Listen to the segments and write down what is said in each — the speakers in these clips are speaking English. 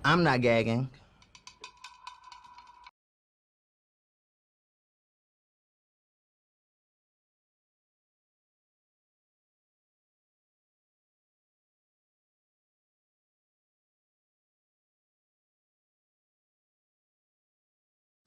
I'm not gagging.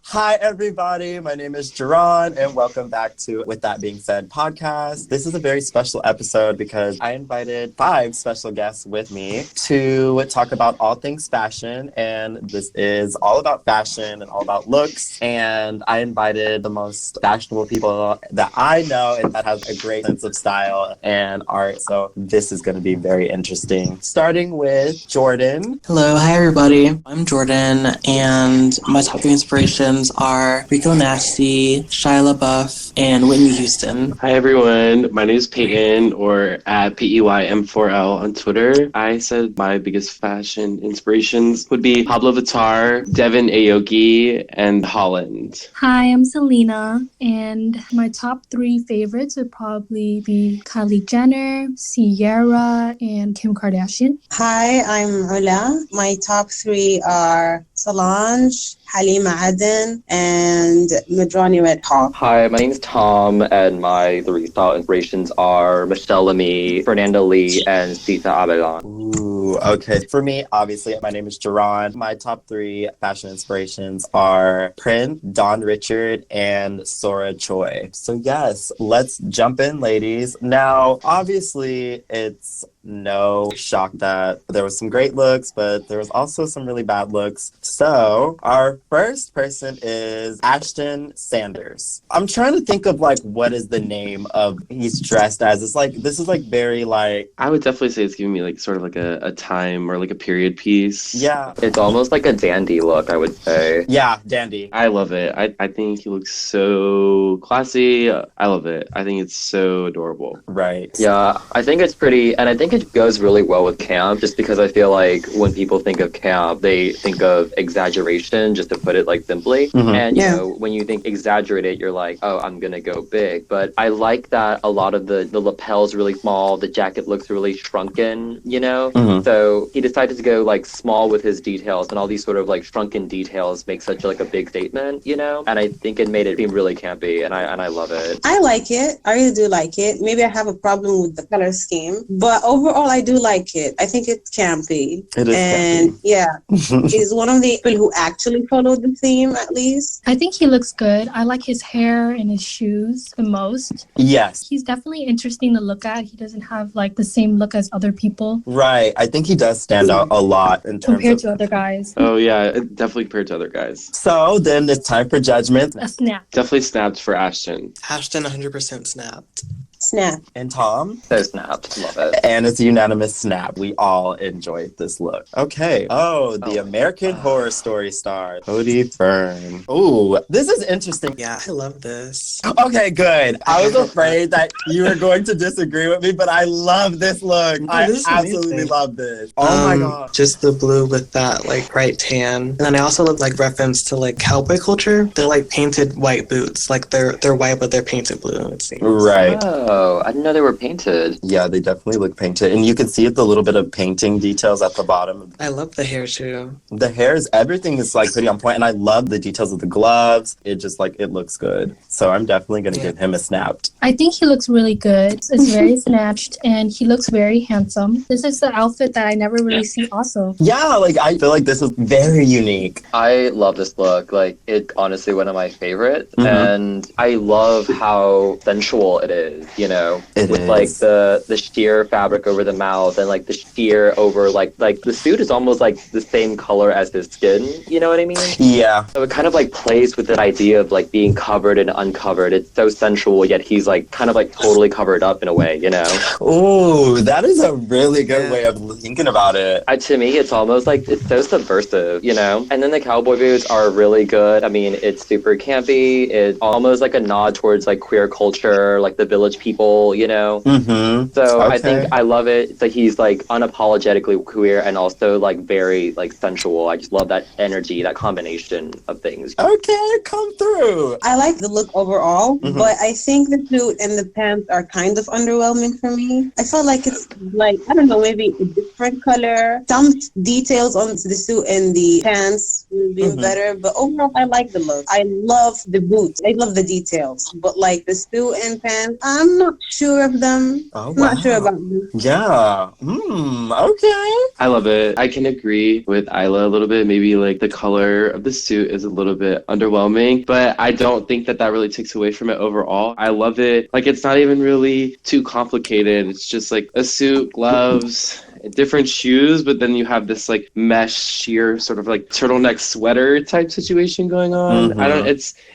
Hi, everybody. My name is Jerron, and welcome back to With That Being Said podcast. This is a very special episode because I invited 5 special guests with me to talk about all things fashion, and this is all about fashion and all about looks, and I invited the most fashionable people that I know and that have a great sense of style and art, so this is going to be very interesting. Starting with Jordan. Hello, hi everybody. I'm Jordan, and my top 3 inspirations are Rico Nasty, Shia LaBeouf, and Whitney Houston. Hi everyone, my name is Peyton, or at PEYM4L on Twitter. I said my biggest fashion inspirations would be Pablo Vittar, Devin Aoki, and Holland. Hi, I'm Selina, and my top 3 favorites would probably be Kylie Jenner, Ciara, and Kim Kardashian. Hi, I'm Ola. My top 3 are Solange, Halima Aden, and Madrani Red Hawk. Hi, my name is Thom, and my 3 style inspirations are Michelle Lamy, Fernanda Lee, and Sita Abelon. Ooh, okay. For me, obviously, my name is Jerron. My top 3 fashion inspirations are Prince, Don Richard, and Sora Choi. So yes, let's jump in, ladies. Now, obviously, it's no shock that there was some great looks, but there was also some really bad looks. So our first person is Ashton Sanders. I'm trying to think of what is the name of he's dressed as. It's this is very I would definitely say it's giving me sort of a time or a period piece. Yeah. It's almost like a dandy look, I would say. Yeah, dandy. I love it. I think he looks so classy. I love it. I think it's so adorable. Right. Yeah, I think it's pretty, and I think it goes really well with camp, just because I feel like when people think of camp, they think of exaggeration, just to put it simply. Mm-hmm. And, you know, when you think exaggerated, you're like, oh, I'm gonna go big. But I like that a lot of the lapel's really small, the jacket looks really shrunken, you know? Mm-hmm. So he decided to go small with his details, and all these sort of shrunken details make such a big statement, you know? And I think it made it seem really campy, and I love it. I like it. I really do like it. Maybe I have a problem with the color scheme, but overall I do like it. I think it's campy. It is and campy. Yeah, he's one of the people who actually followed the theme, at least. I think he looks good. I like his hair and his shoes the most. Yes. He's definitely interesting to look at. He doesn't have the same look as other people. Right. I think he does stand out a lot in terms compared of... to other guys. Oh yeah, definitely compared to other guys. So then it's time for judgment. A snap. Definitely snapped for Ashton. Ashton 100% snapped. Snap. And Thom. So snapped. Love it. And it's a unanimous snap. We all enjoyed this look. Okay. Oh, the American Horror Story star, Cody Fern. Ooh, this is interesting. Yeah, I love this. Okay, good. I was afraid that you were going to disagree with me, but I love this look. I this is absolutely amazing. love this. Oh my god. Just the blue with that bright tan. And then I also love reference to cowboy culture. They're painted white boots. They're white but they're painted blue, it seems. Right. Oh, I didn't know they were painted. Yeah, they definitely look painted. And you can see the little bit of painting details at the bottom. I love the hair too. The hairs, everything is pretty on point. And I love the details of the gloves. It just it looks good. So I'm definitely going to give him a snapped. I think he looks really good. It's very snatched, and he looks very handsome. This is the outfit that I never really see also. Yeah, I feel this is very unique. I love this look. It's honestly one of my favorites. Mm-hmm. And I love how sensual it is, you know? It with is. the sheer fabric over the mouth, and the sheer over the suit is almost the same color as his skin, you know what I mean? Yeah. So it kind of plays with that idea of being covered and uncovered. It's so sensual, yet he's kind of totally covered up in a way, you know? Ooh, that is a really good way of thinking about it. To me, it's almost it's so subversive, you know? And then the cowboy boots are really good. I mean, it's super campy. It's almost a nod towards queer culture, the Village People people, you know? Mm-hmm. So Okay. I think I love it. It's like he's like unapologetically queer and also like very like sensual. I just love that energy, that combination of things. Okay, come through. I like the look overall, but I think the suit and the pants are kind of underwhelming for me. I felt like it's like, I don't know, maybe a different color. Some details on the suit and the pants would be better, but overall, I like the look. I love the boots. I love the details, but like the suit and pants, I'm not sure of them. Oh, I'm not sure about them. Yeah. Okay. I love it. I can agree with Isla a little bit. Maybe like the color of the suit is a little bit underwhelming, but I don't think that really takes away from it overall. I love it. Like, it's not even really too complicated. It's just like a suit, gloves, different shoes, but then you have this like mesh sheer sort of like turtleneck sweater type situation going on.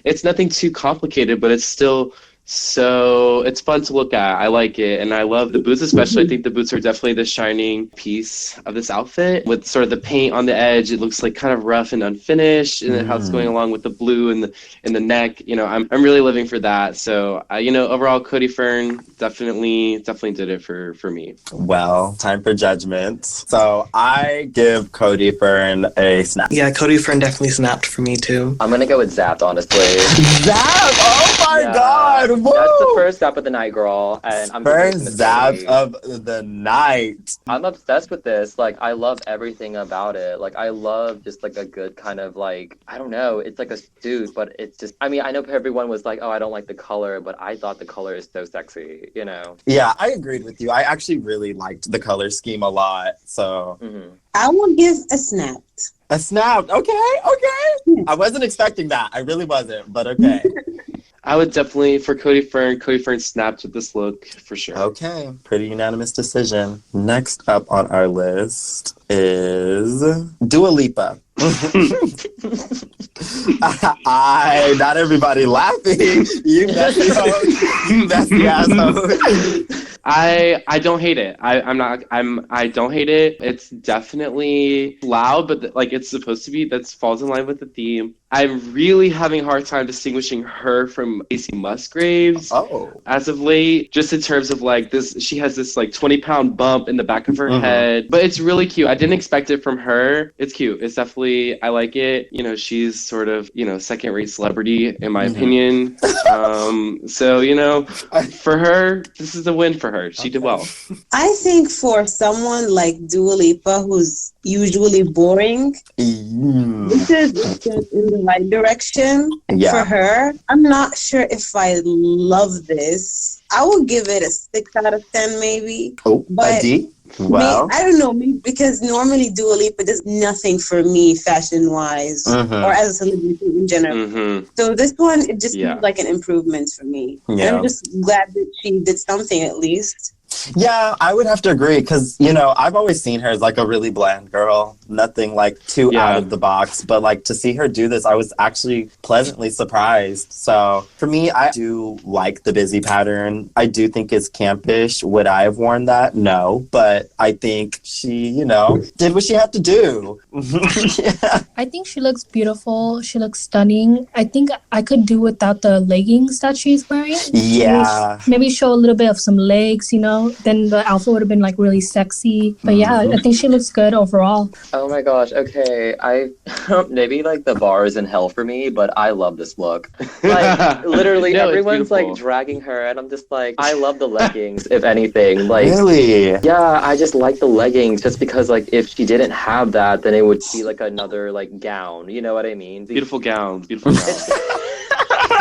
It's nothing too complicated, but it's still so it's fun to look at. I like it, and I love the boots especially. I think the boots are definitely the shining piece of this outfit. With sort of the paint on the edge, it looks like kind of rough and unfinished, and then how it's going along with the blue and the neck. You know, I'm really living for that. So overall, Cody Fern definitely did it for me. Well, time for judgment. So I give Cody Fern a snap. Yeah, Cody Fern definitely snapped for me too. I'm gonna go with Zapped, honestly. Zap! Oh my God! Woo! That's the first Zap of the night, girl. And I'm first Zap of the night. I'm obsessed with this. Like, I love everything about it. Like, I love just like a good kind of like, I don't know, it's like a suit, but it's just, I mean, I know everyone was like, oh, I don't like the color, but I thought the color is so sexy, you know? Yeah, I agreed with you. I actually really liked the color scheme a lot. So I will give a snap. A snap. Okay. I wasn't expecting that. I really wasn't, but okay. I would definitely, for Cody Fern snapped with this look for sure. Okay, pretty unanimous decision. Next up on our list is Dua Lipa. Not everybody laughing. You messy hoe. You messy asshole. I don't hate it. I don't hate it. It's definitely loud, but like it's supposed to be. That falls in line with the theme. I'm really having a hard time distinguishing her from Lacey Musgraves as of late, just in terms of like this, she has this like 20-pound bump in the back of her head, but it's really cute. I didn't expect it from her. It's cute. It's definitely, I like it. You know, she's sort of, second-rate celebrity in my opinion. So, for her, this is a win for her. She did well. I think for someone like Dua Lipa, who's usually boring, this is in the right direction for her. I'm not sure if I love this. I will give it a 6 out of 10 maybe. But a D? Wow. I don't know, maybe because normally Dua Lipa does nothing for me fashion-wise or as a celebrity in general. So this one, it just seems like an improvement for me. And I'm just glad that she did something at least. Yeah, I would have to agree because, I've always seen her as like a really bland girl. Nothing like too out of the box. But like to see her do this, I was actually pleasantly surprised. So for me, I do like the busy pattern. I do think it's campish. Would I have worn that? No. But I think she, did what she had to do. I think she looks beautiful. She looks stunning. I think I could do without the leggings that she's wearing. Yeah. Maybe show a little bit of some legs, then the outfit would have been like really sexy. But yeah, I think she looks good overall. Oh my gosh, okay. I maybe like the bar is in hell for me, but I love this look. Like literally everyone's like dragging her and I'm just like, I love the leggings, if anything. Like really? Yeah, I just like the leggings just because like if she didn't have that, then it would be like another like gown. You know what I mean? Beautiful gowns.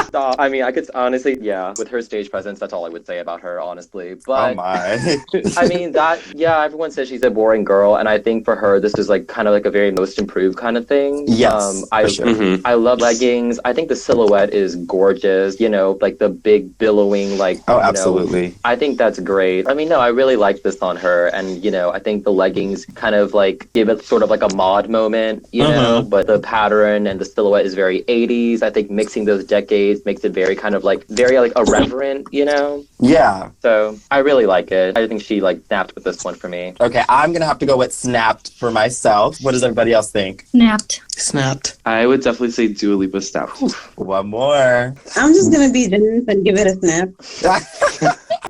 Stop. I mean, I could honestly, with her stage presence, that's all I would say about her, honestly. But, oh my. I mean, everyone says she's a boring girl, and I think for her, this is like kind of like a very most improved kind of thing. Yes, for sure. I love leggings. I think the silhouette is gorgeous, like the big billowing, like, absolutely. I think that's great. I mean, no, I really like this on her, and, I think the leggings kind of like give it sort of like a mod moment, but the pattern and the silhouette is very 80s. I think mixing those decades makes it very kind of like very like irreverent, Yeah. So I really like it. I think she like snapped with this one for me. Okay, I'm gonna have to go with snapped for myself. What does everybody else think? Snapped. Snapped. I would definitely say Dua Lipa snapped. One more. I'm just gonna be generous and give it a snap.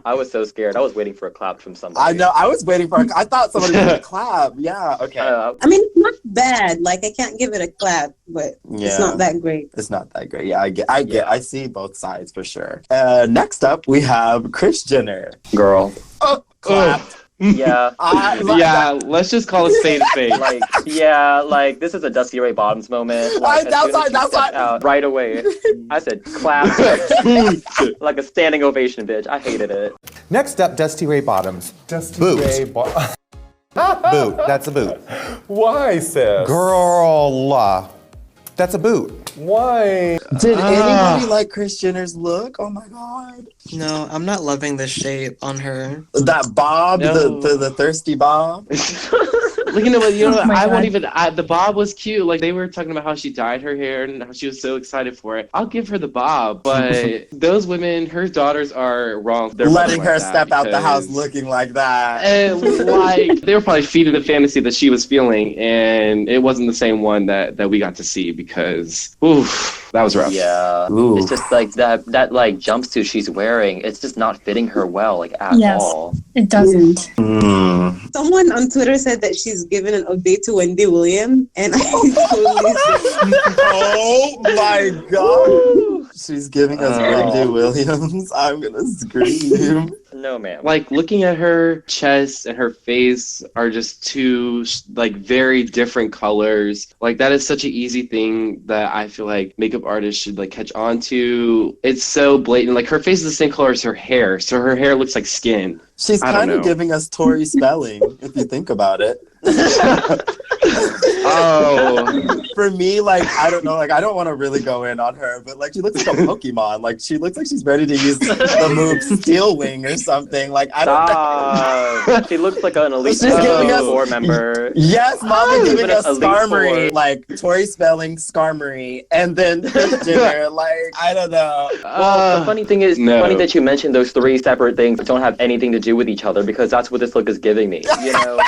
I was so scared. I was waiting for a clap from somebody. I know. I was waiting for. I thought somebody was gonna clap. Yeah. Okay. I mean, it's not bad. Like, I can't give it a clap, but it's not that great. It's not that great. Yeah, I see both sides for sure. Next up, we have Kris Jenner. Girl. Oh, clapped. Yeah. Yeah, let's just call it spade a spade. Like this is a Dusty Ray Bottoms moment. Like, that's why. Out right away. I said clap. Like a standing ovation, bitch. I hated it. Next up, Dusty Ray Bottoms. Boot. Boot. That's a boot. Why, sis? Girl. That's a boot. Why? Did anybody like Kris Jenner's look? Oh my god. No, I'm not loving the shape on her. That bob, the thirsty bob. Like, you know what? Oh my I won't God. even. The bob was cute. Like, they were talking about how she dyed her hair and how she was so excited for it. I'll give her the bob, but those women, her daughters, are wrong. They're Letting wrong her like that step out the house because- looking like that. And like they were probably feeding the fantasy that she was feeling, and it wasn't the same one that we got to see because, oof, that was rough. Yeah. Ooh. It's just like that like jumpsuit she's wearing. It's just not fitting her well, like at Yes. all. It doesn't. Someone on Twitter said that she's given an update to Wendy Williams, and I totally Oh my god. She's giving us Wendy Williams. I'm gonna scream. No, ma'am. Like, looking at her chest and her face are just two like very different colors. Like, that is such an easy thing that I feel like makeup artists should like catch on to. It's so blatant. Like, her face is the same color as her hair, so her hair looks like skin. She's I don't kind of know. giving us Tori Spelling, if you think about it. Oh. For me, like, I don't know, like, I don't want to really go in on her, but like, she looks like a Pokemon. Like, she looks like she's ready to use the move Steel Wing or something. Like, I don't know. Stop. She looks like an Elite She's giving us- Four member. Yes, Mama giving But us Elite Skarmory, Four. like Tori Spelling, Skarmory, and then Kris Jenner. Like, I don't know. Well, the funny thing is, no. funny that you mentioned those three separate things that don't have anything to do with each other, because that's what this look is giving me. You know,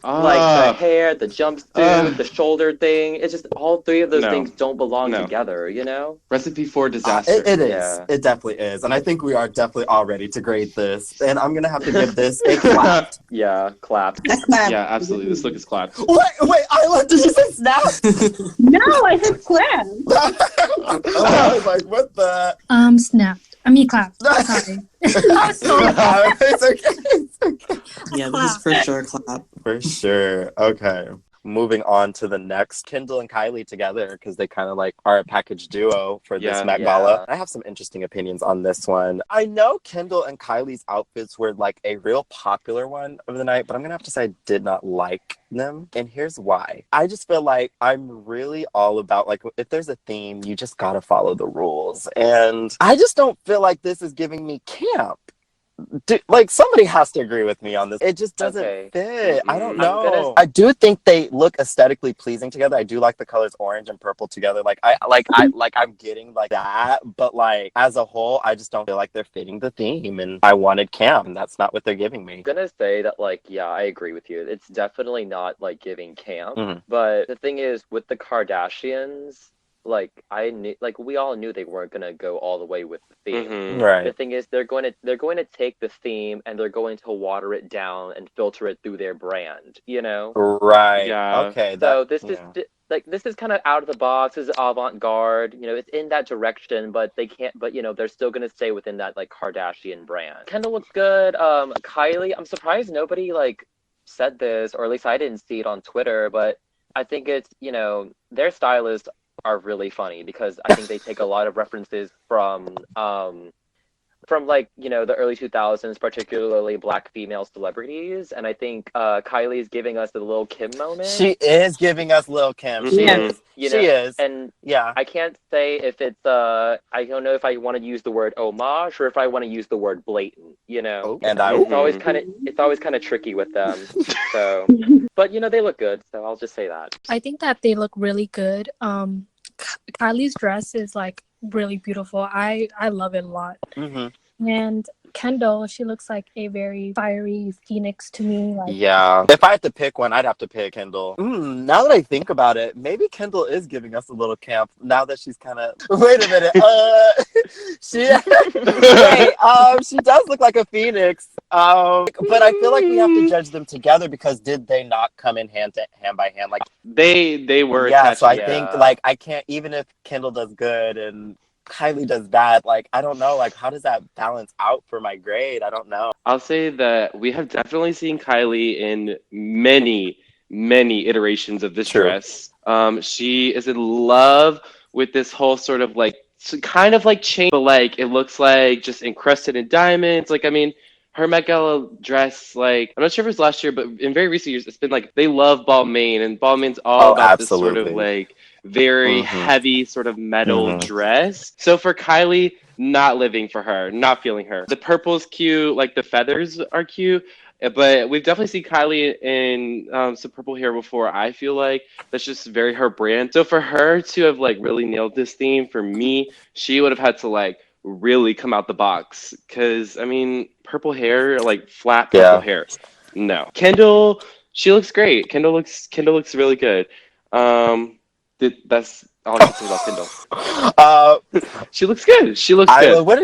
like the hair, the jumpsuit, the shoulder thing. It's just all three of those No. things don't belong No. together. You know. Recipe for disaster. It is. Yeah. It definitely is. And I think we are definitely all ready to grade this. And I'm going to have to give this a clap. Yeah, clap. A clap. Yeah, absolutely. This look is clapped. Wait, Isla, did you say snap? No, I said clap. I was like, what the? Snapped. I mean, clapped. Sorry. It's okay. Yeah, this is for sure clap. For sure. Okay. Moving on to the next, Kendall and Kylie together, because they kind of like are a package duo for this Yeah. Met Yeah. Gala. I have some interesting opinions on this one. I know Kendall and Kylie's outfits were like a real popular one of the night, but I'm gonna have to say I did not like them. And here's why. I just feel like I'm really all about, like, if there's a theme, you just gotta follow the rules. And I just don't feel like this is giving me camp. Like, somebody has to agree with me on this. It just doesn't Okay. fit. I don't I'm know. gonna- I do think they look aesthetically pleasing together. I do like the colors orange and purple together. I'm getting like that, but like as a whole, I just don't feel like they're fitting the theme. And I wanted camp, and that's not what they're giving me. I'm gonna say that, like, yeah, I agree with you. It's definitely not like giving camp. Mhm. But the thing is, with the Kardashians, like I knew, like we all knew they weren't gonna go all the way with the theme. Mhm. The Right. thing is, they're going to take the theme and they're going to water it down and filter it through their brand. You know. Right. Yeah. Okay. So this is yeah. like this is kind of out of the box. This is avant-garde. You know, it's in that direction, but they can't. But you know, they're still gonna stay within that like Kardashian brand. Kendall looks good. Kylie, I'm surprised nobody like said this, or at least I didn't see it on Twitter. But I think it's, you know, their stylists are really funny because I think they take a lot of references from like, you know, the early 2000s, particularly Black female celebrities. And I think Kylie's giving us the Lil' Kim moment. She is giving us Lil' Kim. She Mhm. is. You She know, is. And Yeah. I can't say if it's I don't know if I want to use the word homage or if I want to use the word blatant, you know. Oh, and I It's always kind of tricky with them. So, but you know, they look good, so I'll just say that. I think that they look really good. Kylie's dress is like really beautiful. I love it a lot. Mhm. And Kendall, she looks like a very fiery phoenix to me. Like, Yeah. If I had to pick one, I'd have to pick Kendall. Now that I think about it, maybe Kendall is giving us a little camp now that she's kind of. Wait a minute. She does look like a phoenix. But I feel like we have to judge them together because did they not come in hand by hand? Like They were yeah. attached. So I think like I can't, even if Kendall does good and Kylie does bad, like I don't know, like how does that balance out for my grade? I don't know. I'll say that we have definitely seen Kylie in many iterations of this True. dress. She is in love with this whole sort of like kind of like chain, but like it looks like just encrusted in diamonds. Like I mean, her Met Gala dress, like I'm not sure if it was last year, but in very recent years, it's been like they love Balmain, and Balmain's all about this sort of like very heavy sort of metal dress. So for Kylie, not living for her, not feeling her. The purple's cute, like the feathers are cute, but we've definitely seen Kylie in some purple hair before. I feel like that's just very her brand. So for her to have like really nailed this theme, for me, she would have had to like really come out the box, because I mean purple hair, like flat purple hair, no. Kendall, she looks great. Kendall looks really good. That's all I can say about Kendall. She looks good. She looks good. What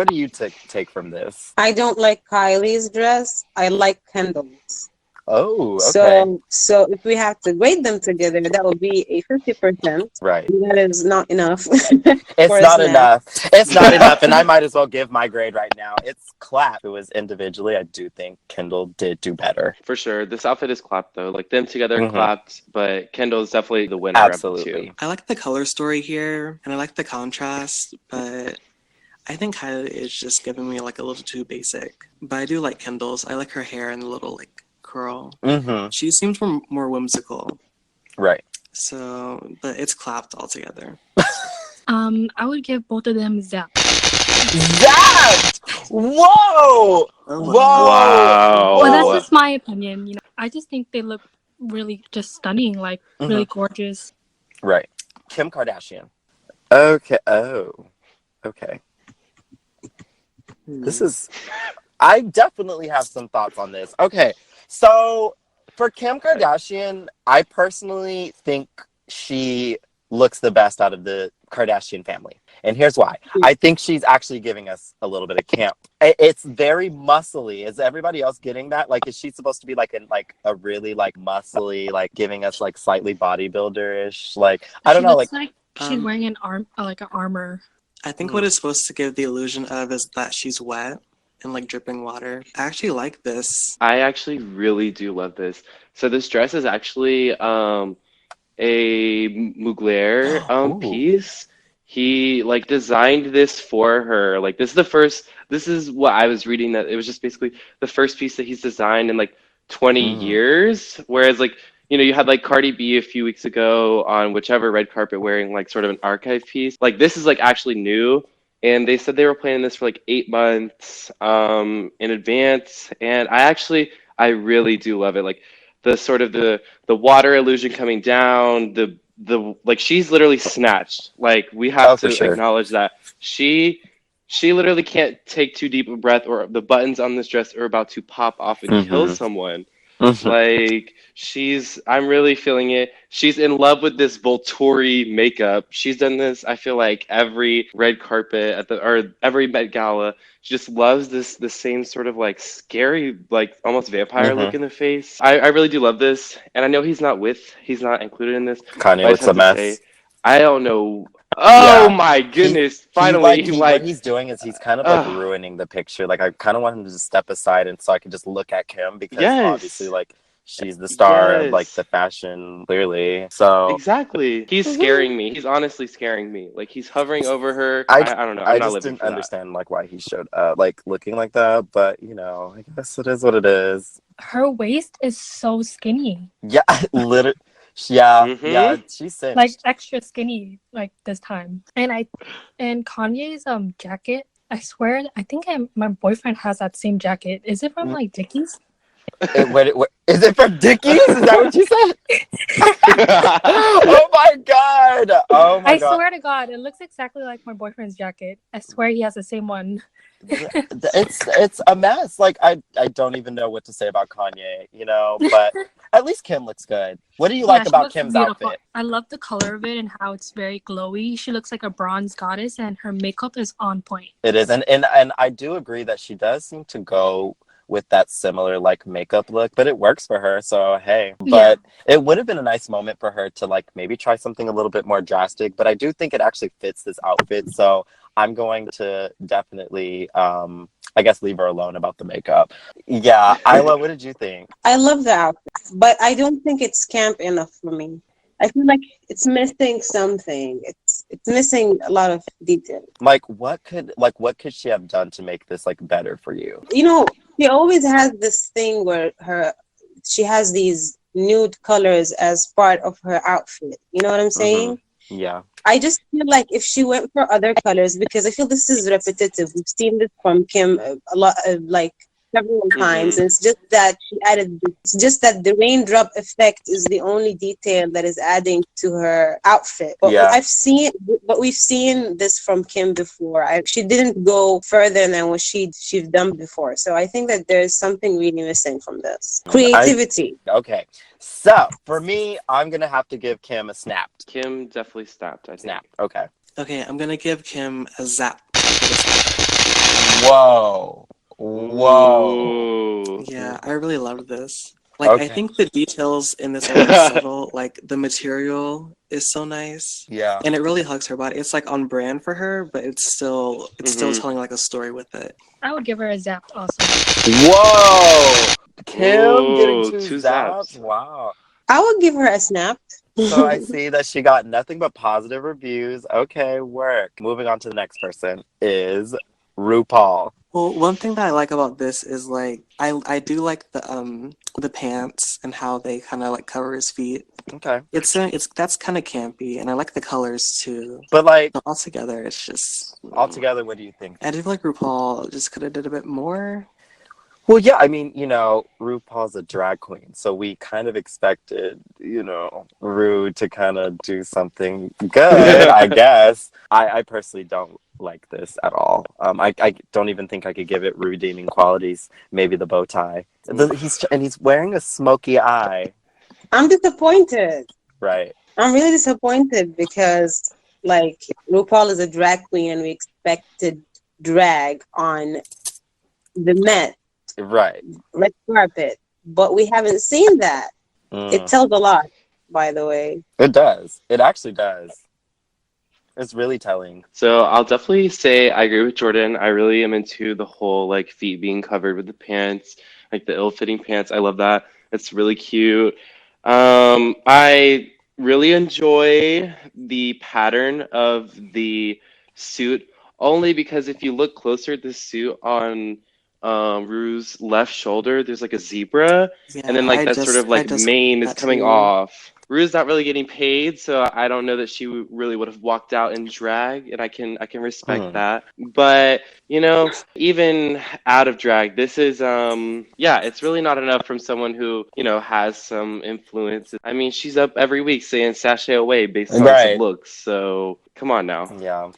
do you take from this? I don't like Kylie's dress. I like Kendall's. Oh, okay. So if we have to grade them together, that would be a 50%. Right. That is not enough. It's not enough. It's not enough, and I might as well give my grade right now. It's clap. It was individually, I do think Kendall did do better. For sure. This outfit is clapped though. Like them together clapped, but Kendall is definitely the winner. Absolutely. Of the two. I like the color story here, and I like the contrast, but I think Kylie is just giving me like a little too basic. But I do like Kendall's. I like her hair and the little like curl. She seems more whimsical. Right. So, but it's clapped all together. I would give both of them Zap. Zap! Whoa! Whoa! Wow. Well, that's just my opinion. You know, I just think they look really just stunning, like really gorgeous. Right. Kim Kardashian. Okay. Oh. Okay. This is. I definitely have some thoughts on this. Okay. So for Kim Kardashian, I personally think she looks the best out of the Kardashian family. And here's why. I think she's actually giving us a little bit of camp. It's very muscly. Is everybody else getting that? Like, is she supposed to be like a really like muscly, like giving us like slightly bodybuilder-ish? Like, I don't know. Looks like she's wearing an armor. I think what it's supposed to give the illusion of is that she's wet and like dripping water. I actually like this. I actually really do love this. So this dress is actually a Mugler piece. He like designed this for her. Like this is what I was reading, that it was just basically the first piece that he's designed in like 20 years. Whereas like, you know, you had like Cardi B a few weeks ago on whichever red carpet wearing like sort of an archive piece. Like this is like actually new. And they said they were planning this for like 8 months in advance. And I really do love it. Like the sort of the water illusion coming down, the like she's literally snatched. Like we have to acknowledge that she literally can't take too deep a breath, or the buttons on this dress are about to pop off and kill someone. Like I'm really feeling it. She's in love with this Volturi makeup. She's done this, I feel like, every red carpet or every Met Gala. She just loves the same sort of like scary, like almost vampire look in the face. I really do love this. And I know he's not included in this. Kanye looks a mess. I don't know. Oh my goodness! Finally, what he's doing is he's kind of like ruining the picture. Like I kind of want him to just step aside, and so I can just look at Kim, because obviously, like she's the star of like the fashion, clearly. So exactly, he's scaring me. He's honestly scaring me. Like he's hovering over her. I don't know. I just didn't understand like why he showed up like looking like that, but you know, I guess it is what it is. Her waist is so skinny. Yeah, literally. Yeah, she's cinched. Like extra skinny, like this time. And Kanye's jacket, I swear, I think my boyfriend has that same jacket. Is it from like Dickies? What, is it from Dickies? Is that what you said? Oh my god! Oh my god! I swear to God, it looks exactly like my boyfriend's jacket. I swear he has the same one. it's a mess. Like I don't even know what to say about Kanye, but at least Kim looks good. What do you like she about looks Kim's beautiful. outfit? I love the color of it and how it's very glowy. She looks like a bronze goddess, and her makeup is on point. It is, and I do agree that she does seem to go with that similar like makeup look, but it works for her, so hey. But it would have been a nice moment for her to like maybe try something a little bit more drastic, but I do think it actually fits this outfit, so I'm going to definitely I guess leave her alone about the makeup. Yeah, Isla, what did you think? I love the outfit, but I don't think it's camp enough for me. I feel like it's missing something. It's missing a lot of detail. Like what could she have done to make this like better for you? She always has this thing where she has these nude colors as part of her outfit. You know what I'm saying? Mm-hmm. Yeah. I just feel like if she went for other colors, because I feel this is repetitive. We've seen this from Kim a lot, like several times. And it's just that she added. It's just that the raindrop effect is the only detail that is adding to her outfit. But we've seen this from Kim before. She didn't go further than what she's done before. So I think that there's something really missing from this creativity. Okay. So for me, I'm gonna have to give Kim a snapped. Kim definitely snapped. I think. Snapped. Okay. Okay, I'm gonna give Kim a zap. Whoa. Ooh. Yeah, I really loved this. Like, Okay. I think the details in this are really subtle. Like, the material is so nice. Yeah. And it really hugs her body. It's like on brand for her, but it's still telling like a story with it. I would give her a zap also. Whoa. Kim getting Ooh, two two zaps. zaps. Wow. I would give her a snap. So I see that she got nothing but positive reviews. Okay, work. Moving on to the next person is RuPaul. Well, one thing that I like about this is like I do like the pants and how they kind of like cover his feet. Okay. That's kind of campy, and I like the colors too. But like altogether, it's just altogether, what do you think? I do feel like RuPaul just could have did a bit more. Well, yeah, I mean, RuPaul's a drag queen, so we kind of expected, Ru to kind of do something good, I guess. I personally don't like this at all. I don't even think I could give it redeeming qualities. Maybe the bow tie. He's wearing a smoky eye. I'm disappointed. Right. I'm really disappointed because, like, RuPaul is a drag queen and we expected drag on the Met. Right. Red carpet. But we haven't seen that. It tells a lot, by the way. It does. It actually does. It's really telling. So I'll definitely say I agree with Jordan. I really am into the whole like feet being covered with the pants, like the ill-fitting pants. I love that. It's really cute. I really enjoy the pattern of the suit, only because if you look closer at the suit on Rue's left shoulder, there's like a zebra, and then like that sort of like mane is coming off. Rue's not really getting paid, so I don't know that she really would have walked out in drag, and I can respect that. But even out of drag, this is it's really not enough from someone who has some influence. I mean, she's up every week saying "sashay away" based on some looks, so come on now. Yeah.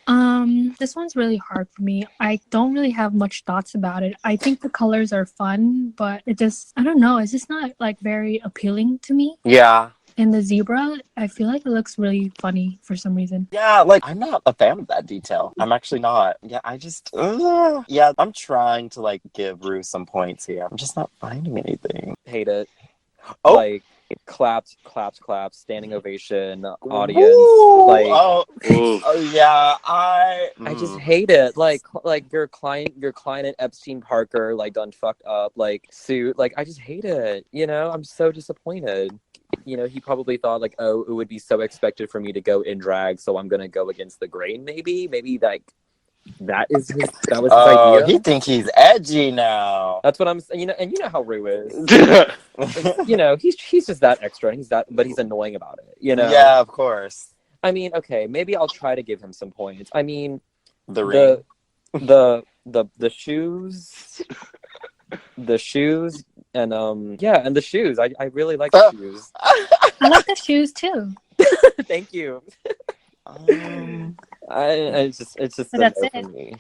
This one's really hard for me. I don't really have much thoughts about it. I think the colors are fun, but I don't know. It's just not like very appealing to me. Yeah. And the zebra, I feel like it looks really funny for some reason. Yeah, like I'm not a fan of that detail. I'm actually not. Yeah, I just I'm trying to like give Rue some points here. I'm just not finding anything. Hate it. Oh. Like claps, standing ovation, audience. I just hate it. Like your client at Epstein Parker, like done fucked up, like suit. Like I just hate it. I'm so disappointed. He probably thought like, oh, it would be so expected for me to go in drag, so I'm gonna go against the grain. Maybe like that was his idea. He think he's edgy now. That's what I'm saying. And you know how Rue is. He's just that extra, and but he's annoying about it. Yeah, of course. I mean, okay, maybe I'll try to give him some points. I mean, the ring, the shoes. The shoes and and the shoes. I really like the shoes. I like the shoes too. Thank you. It's just that's no it for me.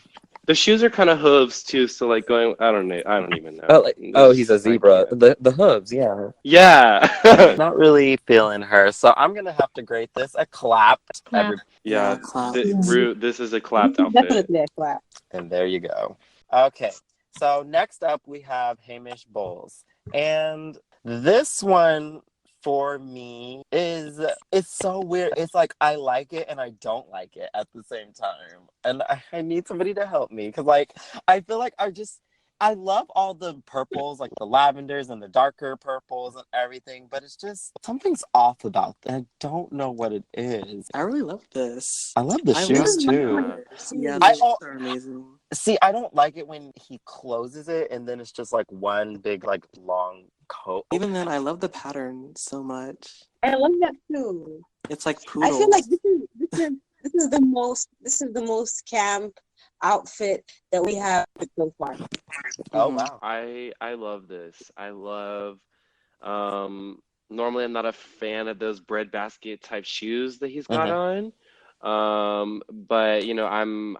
The shoes are kind of hooves too, so like going, I don't know, I don't even know. He's a zebra. The hooves, yeah. Yeah. Not really feeling her, so I'm gonna have to grade this a clap. Clap. Yeah, clap. This is a clapped This is outfit. definitely a clap. And there you go. Okay, so next up we have Hamish Bowles. And this one for me it's so weird. It's like I like it and I don't like it at the same time. And I need somebody to help me because like I feel like I love all the purples, like the lavenders and the darker purples and everything, but it's just something's off about that. I don't know what it is. I really love this. I love the shoes too. Yeah, the shoes are amazing. See, I don't like it when he closes it and then it's just like one big like long coat. Even then, I love the pattern so much. I love that too. It's like poodles. I feel like this is the most camp outfit that we have so far. Oh wow. I love this. I love normally I'm not a fan of those breadbasket type shoes that he's got on. But you know, I'm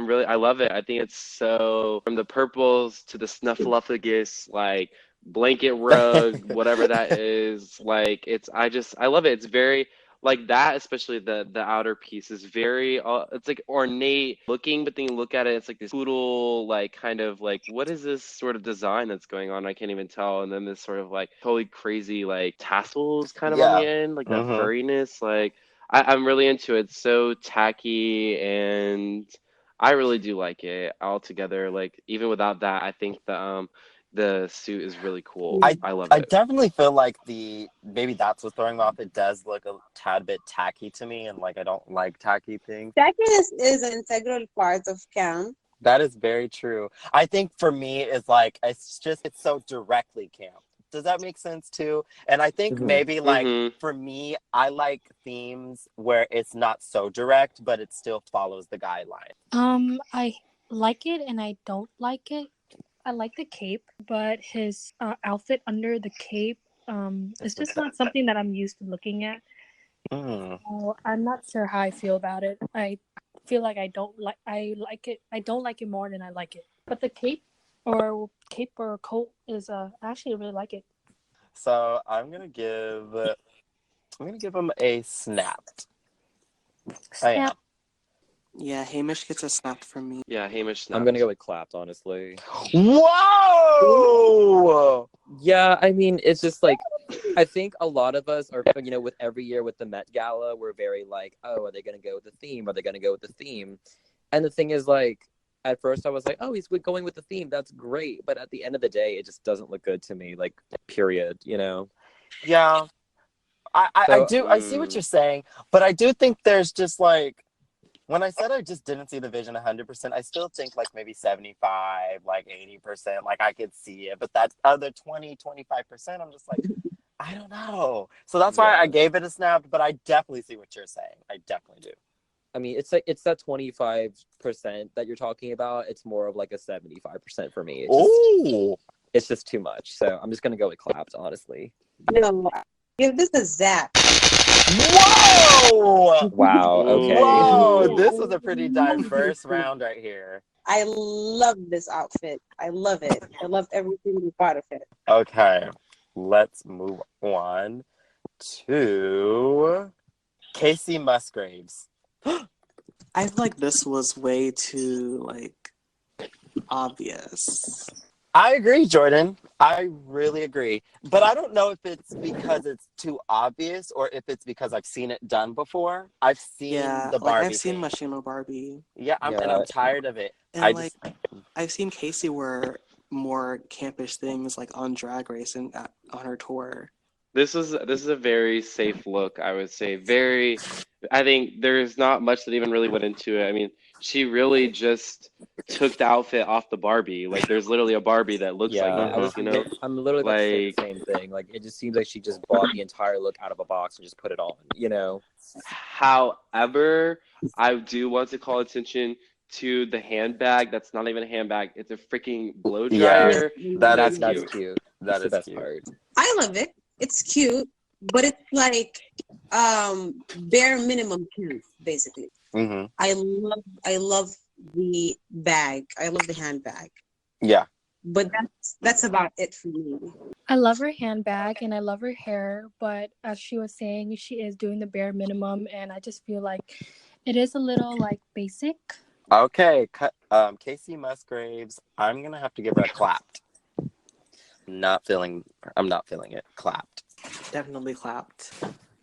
really, I love it. I think it's so, from the purples to the snuffleupagus, like blanket rug, whatever that is, like I love it. It's very like that, especially the outer piece is very it's like ornate looking, but then you look at it, it's like this poodle, like kind of like, what is this sort of design that's going on? I can't even tell. And then this sort of like totally crazy like tassels kind of on the end, like that furriness. Like I'm really into it. It's so tacky, and I really do like it altogether. Like even without that, I think the suit is really cool. I love it. I definitely feel like maybe that's what's throwing me off. It does look a tad bit tacky to me, and like I don't like tacky things. Tackiness is an integral part of camp. That is very true. I think for me, it's like it's so directly camp. Does that make sense too? And I think maybe like for me, I like themes where it's not so direct, but it still follows the guideline. I like it and I don't like it. I like the cape, but his outfit under the cape is just not something that I'm used to looking at. So I'm not sure how I feel about it. I feel like I like it. I don't like it more than I like it. But the cape or coat is I actually really like it. So I'm gonna give him a snapped. Snap. Yeah, Hamish gets a snap from me. Yeah, Hamish snapped. I'm gonna go with clapped, honestly. Whoa! Yeah, I mean, it's just like, I think a lot of us are, you know, with every year with the Met Gala, we're very like, oh, are they gonna go with the theme? Are they gonna go with the theme? And the thing is, like, at first I was like, oh, he's going with the theme. That's great. But at the end of the day, it just doesn't look good to me. Like, period, you know? Yeah. I see what you're saying, but I do think there's just like, when I said I just didn't see the vision 100%, I still think like maybe 75, like 80%, like I could see it. But that other 20, 25%, I'm just like, I don't know. So that's why I gave it a snap, but I definitely see what you're saying. I definitely do. I mean, it's like, it's that 25% that you're talking about. It's more of like a 75% for me. It's just too much. So I'm just going to go with clapped, honestly. No, give this a zap. Whoa! Wow, okay. Whoa, this was a pretty diverse round right here. I love this outfit. I love it. I love every single part of it. Okay, let's move on to Casey Musgraves. I feel like this was way too like obvious. I agree, Jordan. I really agree. But I don't know if it's because it's too obvious or if it's because I've seen it done before. I've seen the Barbie. I've seen Machino Barbie. Yeah, and I'm tired of it. And I've seen Casey wear more campish things like on Drag Race and on her tour. This is a very safe look, I would say. I think there's not much that even really went into it. I mean, she really just took the outfit off the Barbie. Like, there's literally a Barbie that looks like this, you know? I'm literally about to say the same thing. Like, it just seems like she just bought the entire look out of a box and just put it on, you know? However, I do want to call attention to the handbag. That's not even a handbag. It's a freaking blow dryer. Yeah, that's cute. cute. That is the best cute. part. I love it. It's cute, but it's like bare minimum cute, basically. Mm-hmm. I love the bag. I love the handbag. Yeah. But that's about it for me. I love her handbag and I love her hair, but as she was saying, she is doing the bare minimum, and I just feel like it is a little like basic. Okay, Casey Musgraves. I'm gonna have to give her a clapped. I'm not feeling it. Clapped. Definitely clapped.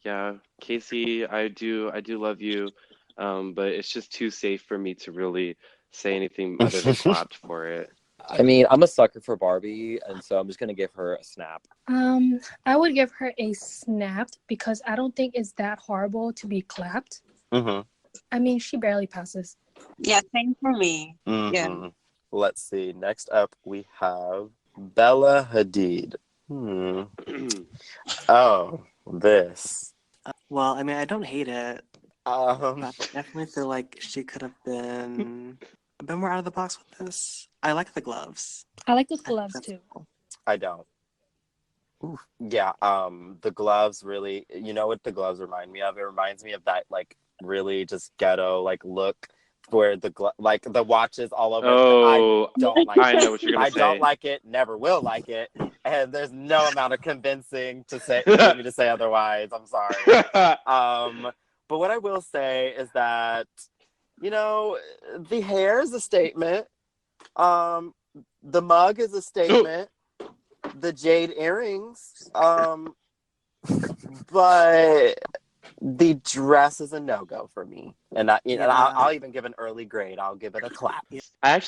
Yeah, Casey, I do love you, but it's just too safe for me to really say anything other than clapped for it. I mean, I'm a sucker for Barbie, and so I'm just gonna give her a snap. I would give her a snapped because I don't think it's that horrible to be clapped. Mm-hmm. I mean, she barely passes. Yeah, same for me. Mm-hmm. Yeah. Let's see. Next up, we have Bella Hadid. Oh, this. Well, I mean, I don't hate it. But I definitely feel like she could have been a bit more out of the box with this. I like the gloves. I like the gloves too. I don't. Oof. Yeah, the gloves really, you know what the gloves remind me of? It reminds me of that, like, really just ghetto, like, look where the like the watches all over. Oh, I don't like I it. know what you're gonna say. I don't like it, never will like it, and there's no amount of convincing to get me to say otherwise. I'm sorry. But what I will say is that, you know, the hair is a statement. The mug is a statement. The jade earrings. But the dress is a no-go for me. And I'll even give an early grade. I'll give it a clap. I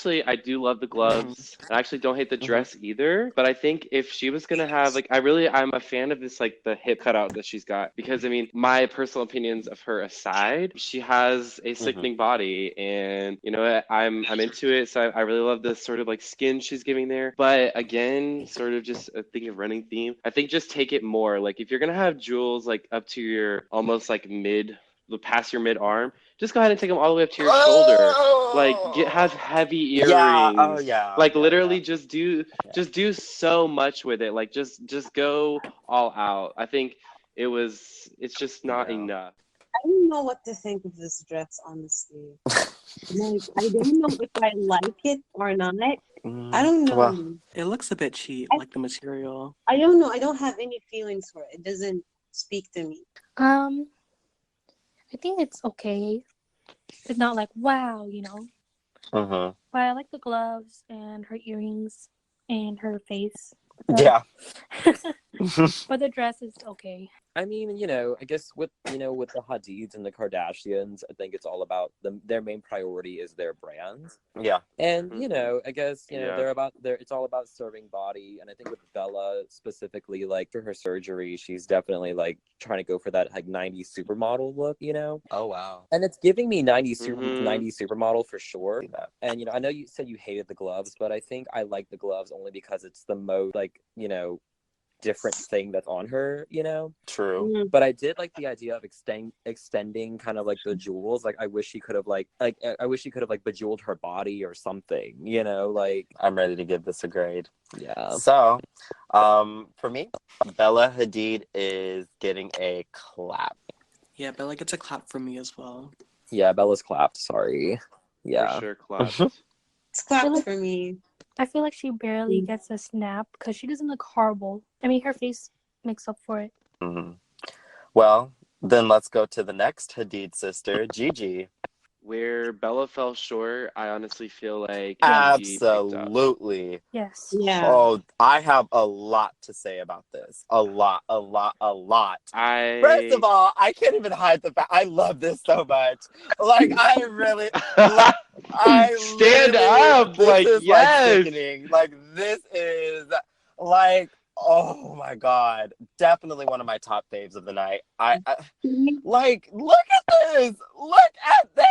do love the gloves. I actually don't hate the dress either. But I think if she was gonna have I'm a fan of this, like, the hip cutout that she's got, because I mean, my personal opinions of her aside, she has a sickening body, and you know what, I'm into it. So I really love this sort of like skin she's giving there. But again, sort of just a thing of running theme. I think just take it more. Like, if you're gonna have jewels like up to your almost like past your mid arm, just go ahead and take them all the way up to your shoulder. Like, have heavy earrings. Yeah. Oh yeah. Like, literally, just do so much with it. Like, just go all out. I think it's just not enough. I don't know what to think of this dress, honestly. Like, I don't know if I like it or not. I don't know. Well, it looks a bit cheap, like the material. I don't know. I don't have any feelings for it. It doesn't speak to me. I think it's okay. It's not like wow, you know. But I like the gloves and her earrings and her face. Yeah. But the dress is okay. I mean, you know, I guess with the Hadids and the Kardashians, I think it's all about their main priority is their brands. Yeah. And, you know, I guess, you know, it's all about serving body. And I think with Bella specifically, like, through her surgery, she's definitely like trying to go for that like 90s supermodel look, you know? Oh, wow. And it's giving me 90s supermodel for sure. And, you know, I know you said you hated the gloves, but I think I like the gloves only because it's the most, like, you know, different thing that's on her, you know. True. But I did like the idea of extending kind of like the jewels. Like, I wish she could have bejeweled her body or something, you know. Like, I'm ready to give this a grade. Yeah. So, for me, Bella Hadid is getting a clap. Yeah, Bella gets a clap from me as well. Yeah, Bella's clapped. Sorry. Yeah. For sure, clapped. It's clapped for me. I feel like she barely gets a snap because she doesn't look horrible. I mean, her face makes up for it. Well, then let's go to the next Hadid sister, Gigi. Where Bella fell short, I honestly feel like Gigi picked up. Absolutely. Yes. Yeah. Oh, I have a lot to say about this. A lot. First of all, I can't even hide the fact I love this so much. Like, I really stand up. Like, yes. Like, sickening. Like, this is like, oh my God, definitely one of my top faves of the night. I like, look at this. Look at this.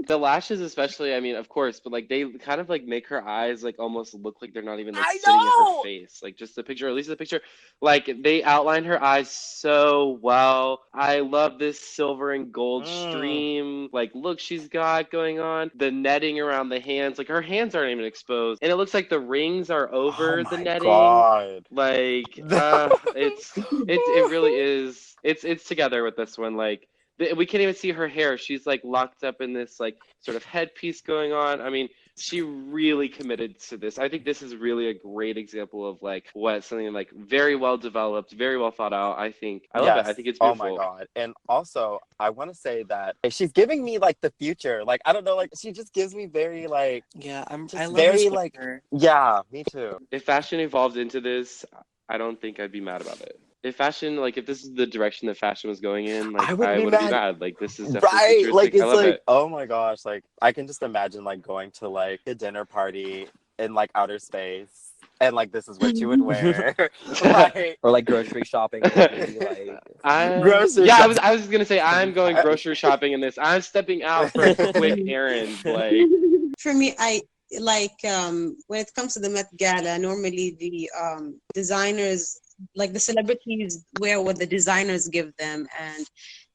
The lashes, especially, I mean, of course, but like, they kind of like make her eyes like almost look like they're not even like sitting in her face. Like, just the picture, or at least the picture, like, they outline her eyes so well. I love this silver and gold stream like look she's got going on. The netting around the hands, like, her hands aren't even exposed, and it looks like the rings are over the netting. God. Like, it really is. It's together with this one. Like, we can't even see her hair. She's like locked up in this like sort of headpiece going on. I mean, she really committed to this. I think this is really a great example of like what something like very well developed, very well thought out. I love it. I think it's beautiful. Oh my God. And also, I want to say that she's giving me like the future. Like, I don't know, like she just gives me very like, Yeah, I love very her like, sweater. yeah, me too. If fashion evolved into this, I don't think I'd be mad about it. If fashion, like if this is the direction that fashion was going in, like I wouldn't be mad. Like this is definitely Right, futuristic. like it's I love like, it. oh my gosh, like I can just imagine like going to like a dinner party in like outer space, and like this is what you would wear, like, or like grocery shopping. Maybe, like grocery. Yeah, I was gonna say I'm going grocery shopping in this. I'm stepping out for a quick errand. Like For me, I like when it comes to the Met Gala, normally the designers, like the celebrities, wear what the designers give them, and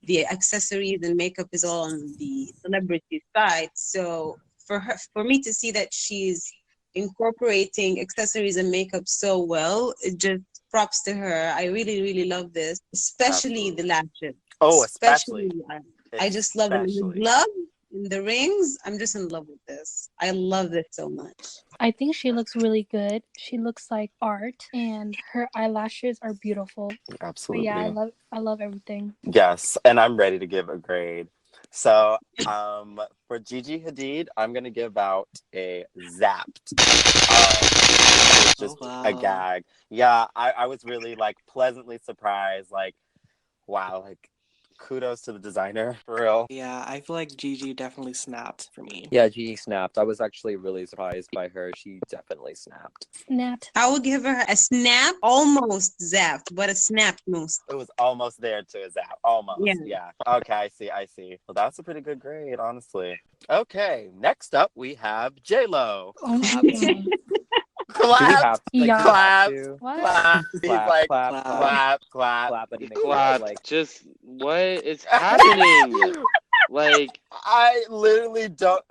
the accessories and makeup is all on the celebrity side. So for me to see that she's incorporating accessories and makeup so well, it just props to her. I really, really love this, especially the lashes. Oh, especially. I just love it. And the Especially. gloves, and the rings, I'm just in love with this. I love this so much. I think she looks really good. She looks like art, and her eyelashes are beautiful. But Absolutely. yeah, I love everything. Yes, and I'm ready to give a grade. So, for Gigi Hadid, I'm gonna give out a zapped. It's just a gag. Yeah, I was really like pleasantly surprised. Like, wow, like kudos to the designer for real. Yeah, I feel like Gigi definitely snapped for me. Yeah, Gigi snapped. I was actually really surprised by her. She definitely snapped. Snapped. I would give her a snap, almost zapped, but a snap most. It was almost there to a zap. Almost. Yeah. Yeah. Okay, I see. Well, that's a pretty good grade, honestly. Okay, next up we have J-Lo. Oh my god. Do we have Clap, to, like, Yeah. clap, to? What? clap. He's Clap, like, clap, clap, clap. clap. Clap, but he makes clap. like Just what is happening? Like I literally don't.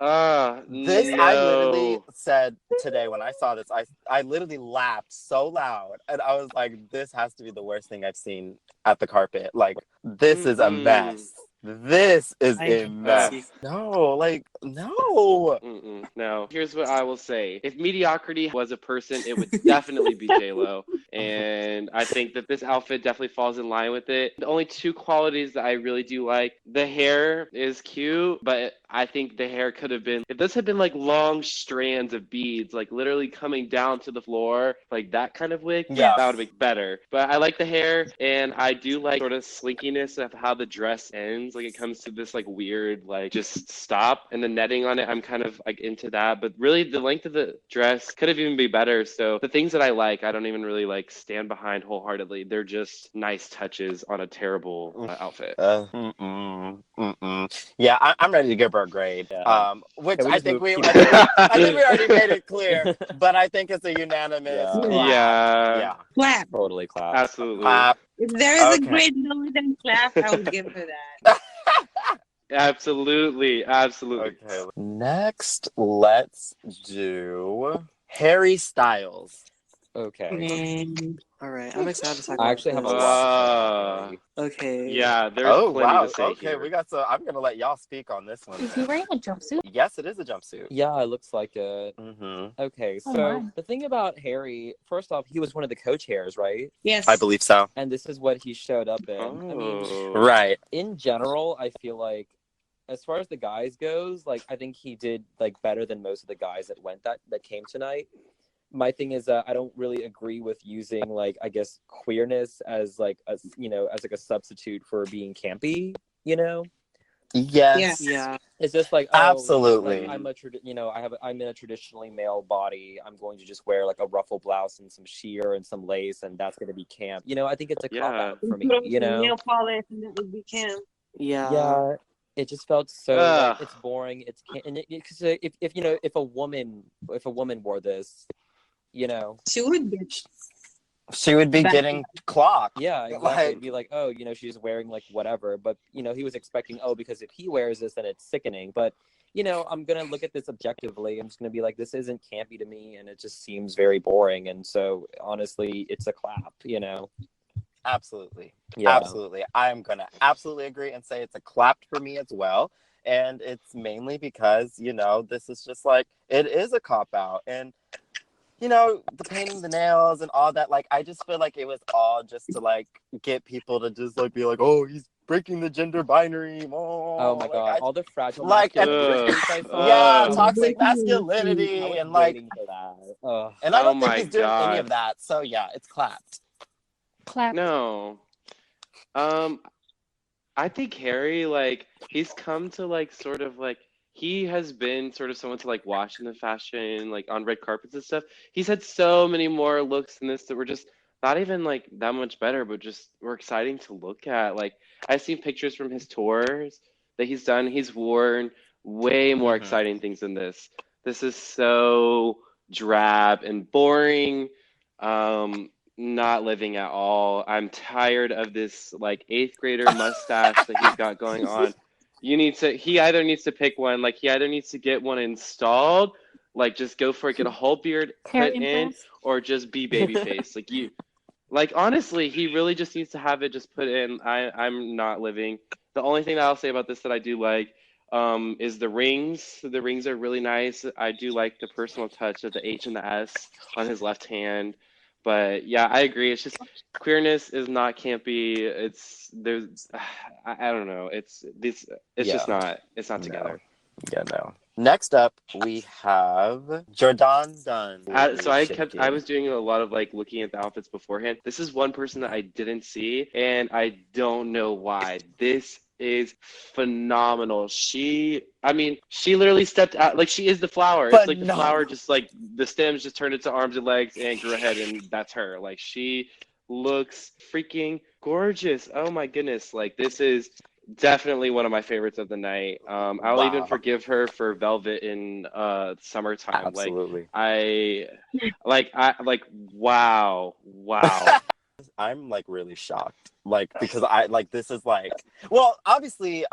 This no. I literally said today when I saw this. I literally laughed so loud, and I was like, "This has to be the worst thing I've seen at the carpet. Like, this is a mess. This is a mess. No, like no." No. Here's what I will say: if mediocrity was a person, it would definitely be J-Lo, and I think that this outfit definitely falls in line with it. The only two qualities that I really do like: the hair is cute, but I think the hair could have been, if this had been like long strands of beads, like literally coming down to the floor, like that kind of wig, Yeah. that would have been better. But I like the hair, and I do like sort of slinkiness of how the dress ends. Like it comes to this like weird, like just stop, and the netting on it, I'm kind of like into that. But really, the length of the dress could have even been better. So the things that I like, I don't even really like stand behind wholeheartedly. They're just nice touches on a terrible outfit. Yeah, I'm ready to give her a grade. Yeah. Which Can we I just think move- I think we already made it clear, but I think it's a unanimous. Yeah. Clap. Yeah. Yeah. Clap. totally clap. Absolutely. Clap. If there is Okay. a grade lower than clap, I would give her that. Absolutely. Okay. Next, let's do Harry Styles. Okay. All right, I'm excited to talk I about actually have a this. lot. Okay. Yeah, there's Oh plenty wow. to say Okay, here. we got so. I'm gonna let y'all speak on this one. Is he wearing a jumpsuit? Yes, it is a jumpsuit. Yeah, it looks like it. Mm-hmm. Okay, Oh, so my. the thing about Harry, first off, he was one of the co-chairs, right? Yes. I believe so. And this is what he showed up in. I mean, Oh. Right. in general, I feel like as far as the guys goes, like I think he did like better than most of the guys that came tonight. My thing is I don't really agree with using like I guess queerness as like a as like a substitute for being campy, Yes. Yeah. It's just like Absolutely. like, I'm in a traditionally male body. I'm going to just wear like a ruffle blouse and some sheer and some lace, and that's going to be camp. I think it's a cop out for me. Nail polish, and that would be Cam. Yeah. Yeah, it just felt so like, it's boring. It's and if a woman wore this, She would be. She would be Back- getting clocked. yeah, exactly. Like- It'd be like, oh, she's wearing like whatever, but he was expecting, oh, because if he wears this, then it's sickening. But I'm gonna look at this objectively. I'm just gonna be like, this isn't campy to me, and it just seems very boring. And so honestly, it's a clap. Absolutely. Yeah. Absolutely. I'm going to absolutely agree and say it's a clapped for me as well. And it's mainly because, this is just like, it is a cop out. And, the painting the nails and all that, like, I just feel like it was all just to, like, get people to just, like, be like, oh, he's breaking the gender binary. Oh my god, all the fragile like, masculinity I saw. yeah, toxic masculinity I was and, like, waiting for that. Ugh. and I don't think my he's doing any God. of that. So, yeah, it's clapped. Clap. No. I think Harry, like, he's come to, like, sort of, like, he has been sort of someone to, like, watch in the fashion, like, on red carpets and stuff. He's had so many more looks in this that were just not even, like, that much better, but just were exciting to look at. Like, I've seen pictures from his tours that he's done. He's worn way more exciting things than this. This is so drab and boring. Not living at all. I'm tired of this like 8th grader mustache that he's got going on. He either needs to pick one, like he either needs to get one installed, like just go for it, get a whole beard put in, or just be babyface. Like honestly, he really just needs to have it just put in. I'm not living. The only thing that I'll say about this that I do like is the rings. The rings are really nice. I do like the personal touch of the H and the S on his left hand. But yeah, I agree. It's just queerness is not campy. I don't know. It's just not. It's not together. Yeah, no. Next up, we have Jordan Dunn. So I was doing a lot of like looking at the outfits beforehand. This is one person that I didn't see, and I don't know why. This is phenomenal. She literally stepped out, like she is the flower. It's like the flower, just like the stems just turned into arms and legs and grew a head, and that's her. Like she looks freaking gorgeous. Oh my goodness. Like this is definitely one of my favorites of the night. I'll even forgive her for velvet in summertime. Absolutely. Wow. I'm like really shocked, like because I like this is like, well, obviously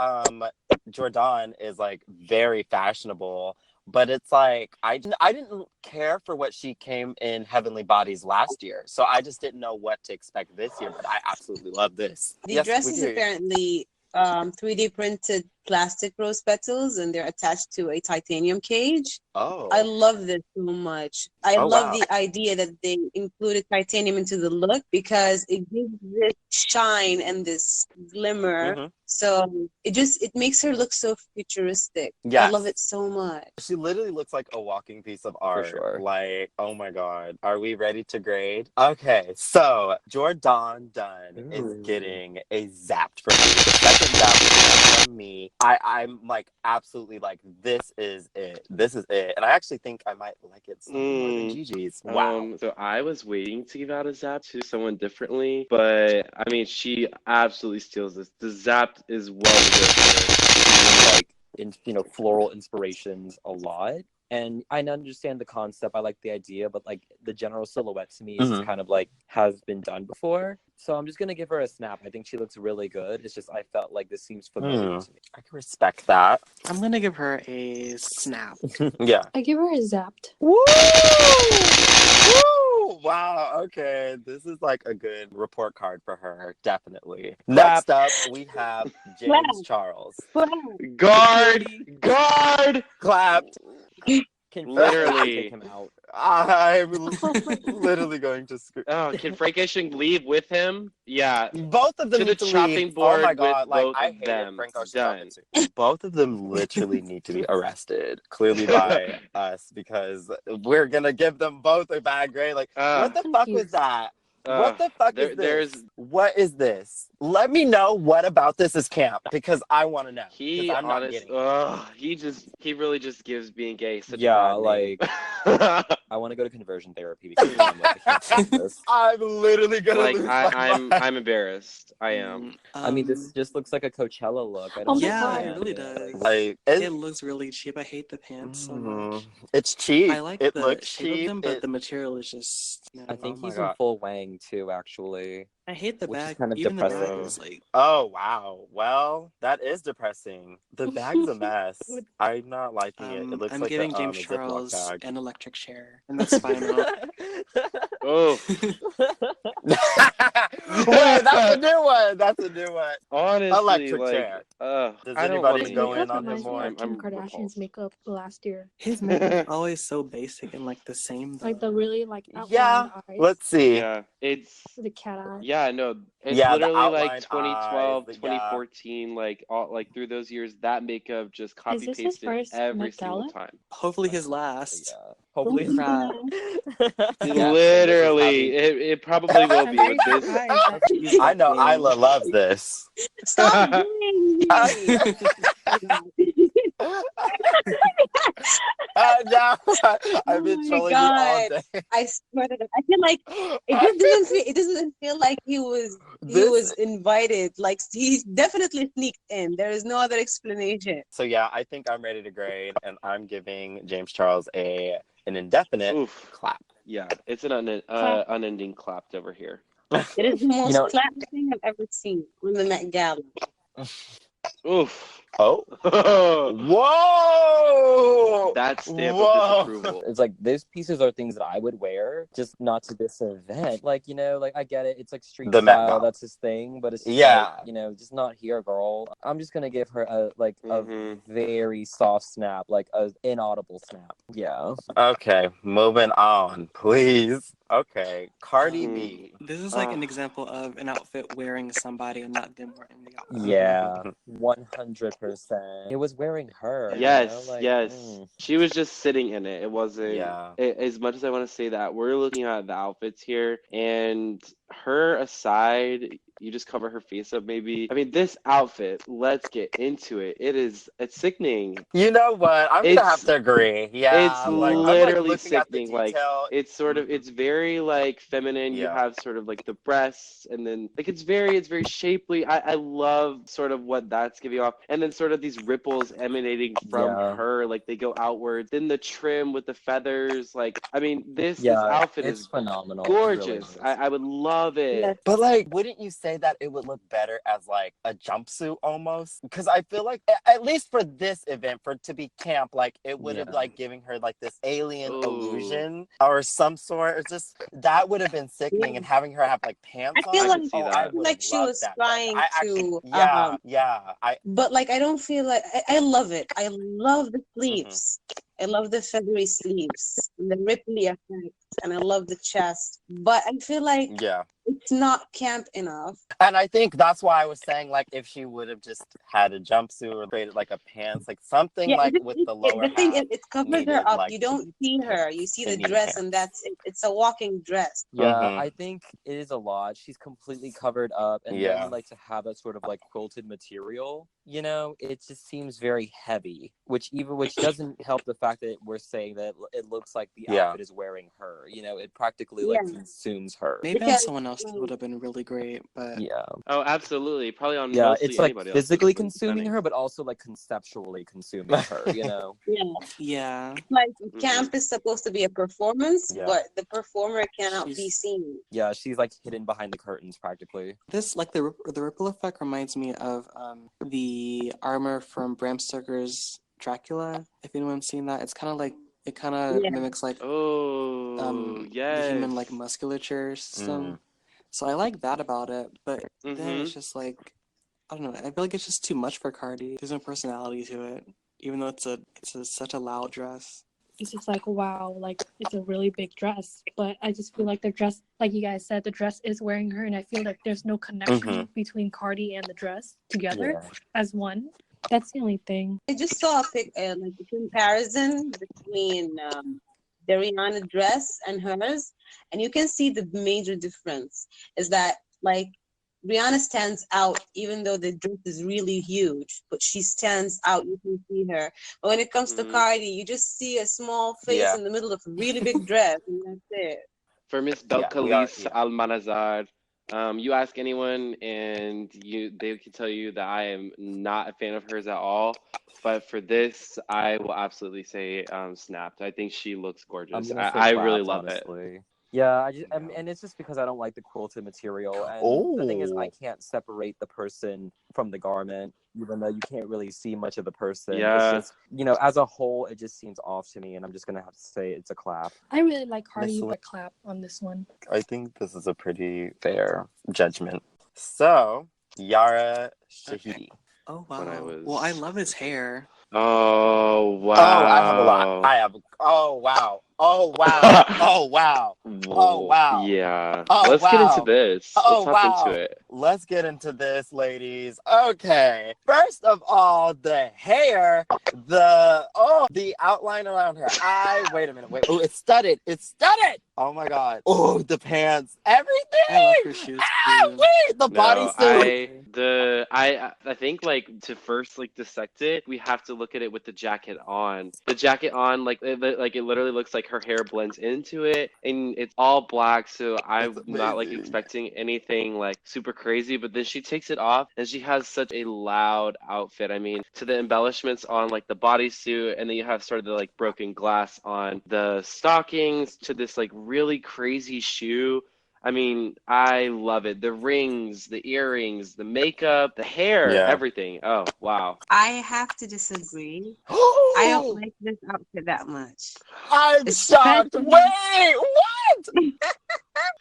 Jordan is like very fashionable, but it's like I didn't care for what she came in Heavenly Bodies last year, so I just didn't know what to expect this year, but I absolutely love this. The dress is apparently 3D printed plastic rose petals, and they're attached to a titanium cage. Oh, I love this so much. I love the idea that they included titanium into the look because it gives this shine and this glimmer. So it makes her look so futuristic. Yes. I love it so much. She literally looks like a walking piece of art. For sure. Like, oh my god. Are we ready to grade? Okay, so Jordan Dunn is getting a zapped from me. The second zapped from me. I'm like absolutely like this is it. This is it. And I actually think I might like it more than Gigi's. Wow. So I was waiting to give out a zap to someone differently, but I mean she absolutely steals this. The zap is well deserved. Like floral inspirations a lot. And I understand the concept. I like the idea, but like the general silhouette to me is kind of like has been done before. So I'm just gonna give her a snap. I think she looks really good. It's just I felt like this seems familiar to me. I can respect that. I'm gonna give her a snap. Yeah. I give her a zapped. Woo! Woo! Wow. Okay. This is like a good report card for her. Definitely. Next up, we have James Charles. Guard! Clapped. Can Literally take him out. I'm literally going to scream. Oh, can Frank Ocean leave with him? Yeah. Both of them To the need to chopping leave. board Oh my god! with Like both I of hate them. Frank Ocean. Done. Both of them literally need to be arrested, clearly by us, because we're gonna give them both a bad grade. Like, what the fuck was that? What the fuck is this? What is this? Let me know what about this is camp, because I want to know. He I'm not getting it. He really just gives being gay such Yeah, a bad name. I want to go to conversion therapy because I'm like, I can't stand this. I'm literally gonna lose my mind. I'm embarrassed. I am. I mean, this just looks like a Coachella look. I Oh don't my Yeah, God. it really does. Like It looks really cheap. I hate the pants so much. it's cheap. I like it the looks shape cheap. of them, but the material is just. I think Oh my he's God. in full Wang too, actually. I hate the which is bag. kind of Even the bag depressing. is like. Oh wow. Well, that is depressing. The bag's a mess. I'm not liking it. It looks I'm like giving a James Ziploc Charles bag. an electric chair, and that's final. Oh. Wait, that's a new one. That's a new one. Honestly, Electric like, chair. Does I don't want anybody His to go use in makeup on him reminds me more? of Kim I'm Kardashian's repulsed. makeup last year. His makeup is always so basic and like the same though. Like the really like Yeah. outlined eyes. Let's see. Yeah, it's The cat eye. yeah, no, it's Yeah, the literally like outlined 2012, eyes, 2014, like all like through those years, that makeup just Is copy this his pasted first every Met single Gala? time. Hopefully his last. Yeah. Hopefully. Holy crap. Yes, Literally, and it probably will I'm be very with this. surprised that He's I know buckling. Isla loves this. Stop doing me. No, I've Oh been my trolling you all god! day. I swear to God, I feel like it doesn't feel like he was This invited. Like he definitely sneaked in. There is no other explanation. So yeah, I think I'm ready to grade, and I'm giving James Charles an indefinite Oof. clap. Yeah, it's an unending clapped over here. It is the most know- clapped thing I've ever seen on the Met Gala. Oof. Oh, whoa! That stamp Whoa! of disapproval. It's like these pieces are things that I would wear, just not to this event. Like, you know, like I get it. It's like street The Met style, Gala. that's his thing, but it's just Yeah. like, you know, just not here, girl. I'm just gonna give her a Mhm. very soft snap, like a inaudible snap. Yeah. Okay, moving on, please. Okay, Cardi Mhm. B. This is like an example of an outfit wearing somebody and not them wearing the outfit. Yeah. 100%. It was wearing her. Yes, You know? Like, yes. She was just sitting in it. It wasn't. Yeah. As much as I want to say that, we're looking at the outfits here, and her aside, you just cover her face up. Maybe. I mean, this outfit. Let's get into it. It's sickening. You know what? I'm gonna have to agree. Yeah, It's like I'm literally looking at the sickening. Like detail. it's sort of it's very like feminine. You Yeah. have sort of like the breasts, and then like it's very shapely. I love sort of what that's giving off, and then sort of these ripples emanating from Yeah. her, like they go outward. Then the trim with the feathers. Like I mean, this Yeah, outfit it's is phenomenal. It really gorgeous. is. I would love it. Yes. But like, wouldn't you say that it would look better as like a jumpsuit almost? Because I feel like at least for this event, for it to be camp, like it would have Yeah. like giving her like this alien Ooh. illusion or some sort. It's just that would have been sickening, and having her have like pants I feel on. like see that. I I feel like she was trying to. Yeah. But like I don't feel like I love it. I love the sleeves. I love the feathery sleeves, and the ripply effect, and I love the chest. But I feel like Yeah. it's not camp enough. And I think that's why I was saying, like, if she would have just had a jumpsuit or created like a pants, like something like with the lower the thing half. it covers needed, her up. like, You don't see her. You see the singing dress, pants. and that's it. It's a walking dress. Yeah, Mhm. I think it is a lot. She's completely covered up, and Yeah. then like to have that sort of like quilted material, you know, it just seems very heavy. Which doesn't help the fact that we're saying that it looks like the Yeah. outfit is wearing her. You know, it practically like Yeah. consumes her. Maybe on Because, someone else it would have been really great, but Yeah, Oh, absolutely. Probably on yeah, mostly it's like anybody else, physically it's really consuming stunning. her, but also like conceptually consuming her. You know. yeah, yeah. like camp is supposed to be a performance, Yeah. but the performer cannot be She's- seen. Yeah, she's like hidden behind the curtains practically. This like the ripple effect reminds me of the armor from Bram Stoker's Dracula. If anyone's seen that, it's kind of like it kind of Yeah. mimics like Oh, yes. the human like musculature system. So I like that about it, but then it's just like I don't know. I feel like it's just too much for Cardi. There's no personality to it, even though it's such a loud dress. It's just like, wow, like it's a really big dress. But I just feel like the dress, like you guys said, the dress is wearing her, and I feel like there's no connection between Cardi and the dress together as one. That's the only thing. I just saw like a comparison between the Rihanna dress and hers, and you can see the major difference is that like Rihanna stands out even though the dress is really huge, but she stands out. You can see her. But when it comes to Cardi, you just see a small face in the middle of a really big dress, and that's it. For Miss Belcalis Almanazar, you ask anyone, and they can tell you that I am not a fan of hers at all. But for this, I will absolutely say snapped. I think she looks gorgeous. I really love it. Yeah, and it's just because I don't like the quilted material. And the thing is, I can't separate the person from the garment, even though you can't really see much of the person. Yeah. It's just, as a whole, it just seems off to me, and I'm just gonna have to say it's a clap. I really like Hardy, but clap on this one. I think this is a pretty fair judgment. So, Yara Shahidi. Oh wow. When I was- Well, I love his hair. Oh wow. Oh, I have a lot. Oh wow. Oh wow. Oh wow. Oh wow. Yeah. Oh, Let's get into this. Oh, Let's hop wow. into it. Let's get into this, ladies. Okay. First of all, the hair, the outline around her eye. Wait a minute. Wait. Oh, it's studded. Oh my god. Oh, the pants. Everything. I love her shoes too. Wait, the bodysuit. I think like to first like dissect it, we have to look at it with the jacket on. The jacket on, like it literally looks like her hair blends into it, and it's all black. So I'm not like expecting anything like super crazy. But then she takes it off, and she has such a loud outfit. I mean, to the embellishments on like the bodysuit, and then you have sort of the like broken glass on the stockings, to this like really crazy shoe. I mean, I love it. The rings, the earrings, the makeup, the hair, everything. Oh, wow. I have to disagree. I don't like this outfit that much. I'm shocked. Wait, what?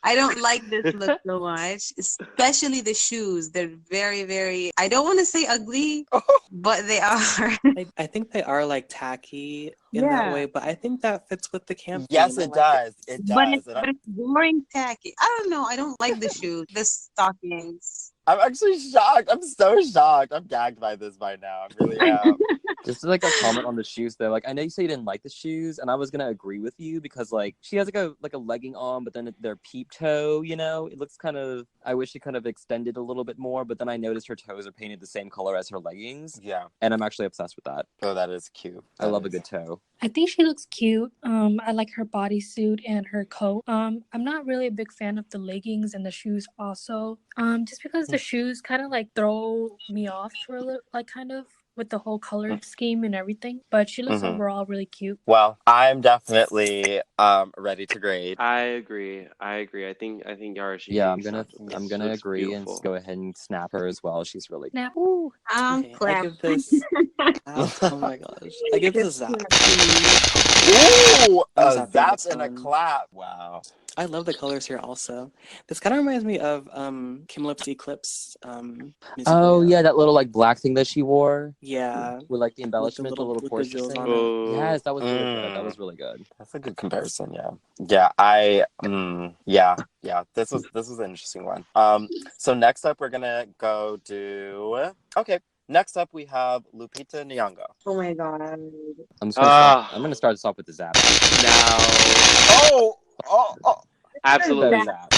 I don't like this look so much, especially the shoes. They're very, very, I don't want to say ugly, but they are. I think they are like tacky in that way, but I think that fits with the camp. Yes, it does. It does. But it's boring tacky. I don't know. I don't like the shoes, the stockings. I'm actually shocked. I'm so shocked. I'm gagged by this by now. I really am. Just like a comment on the shoes though. Like I know you say you didn't like the shoes, and I was gonna agree with you because like she has like a legging on, but then they're peep toe, it looks kind of, I wish it kind of extended a little bit more, but then I noticed her toes are painted the same color as her leggings. Yeah. And I'm actually obsessed with that. Oh, that is cute. I love a good toe. I think she looks cute. I like her bodysuit and her coat. I'm not really a big fan of the leggings and the shoes also. Just because the shoes kind of like throw me off for a little, like kind of with the whole color scheme and everything. But she looks overall really cute. Well, I'm definitely ready to grade. I agree. I think Yara should. Yeah, I'm gonna agree beautiful. And go ahead and snap her as well. She's really snap. Ooh. Okay, I give this. Oh my gosh! I give this a zap. Ooh, a zap and a clap. Wow. I love the colors here also. This kind of reminds me of Kim Lip's Eclipse. Oh yeah, that little like black thing that she wore. Yeah. With like the embellishment, the little portion. Yes, that was really good. That was really good. That's a good comparison. Yeah. Yeah. This was an interesting one. So next up we're gonna go to Next up, we have Lupita Nyong'o. Oh my god! I'm gonna start this off with the zap. Now. Oh! Absolutely. Zap.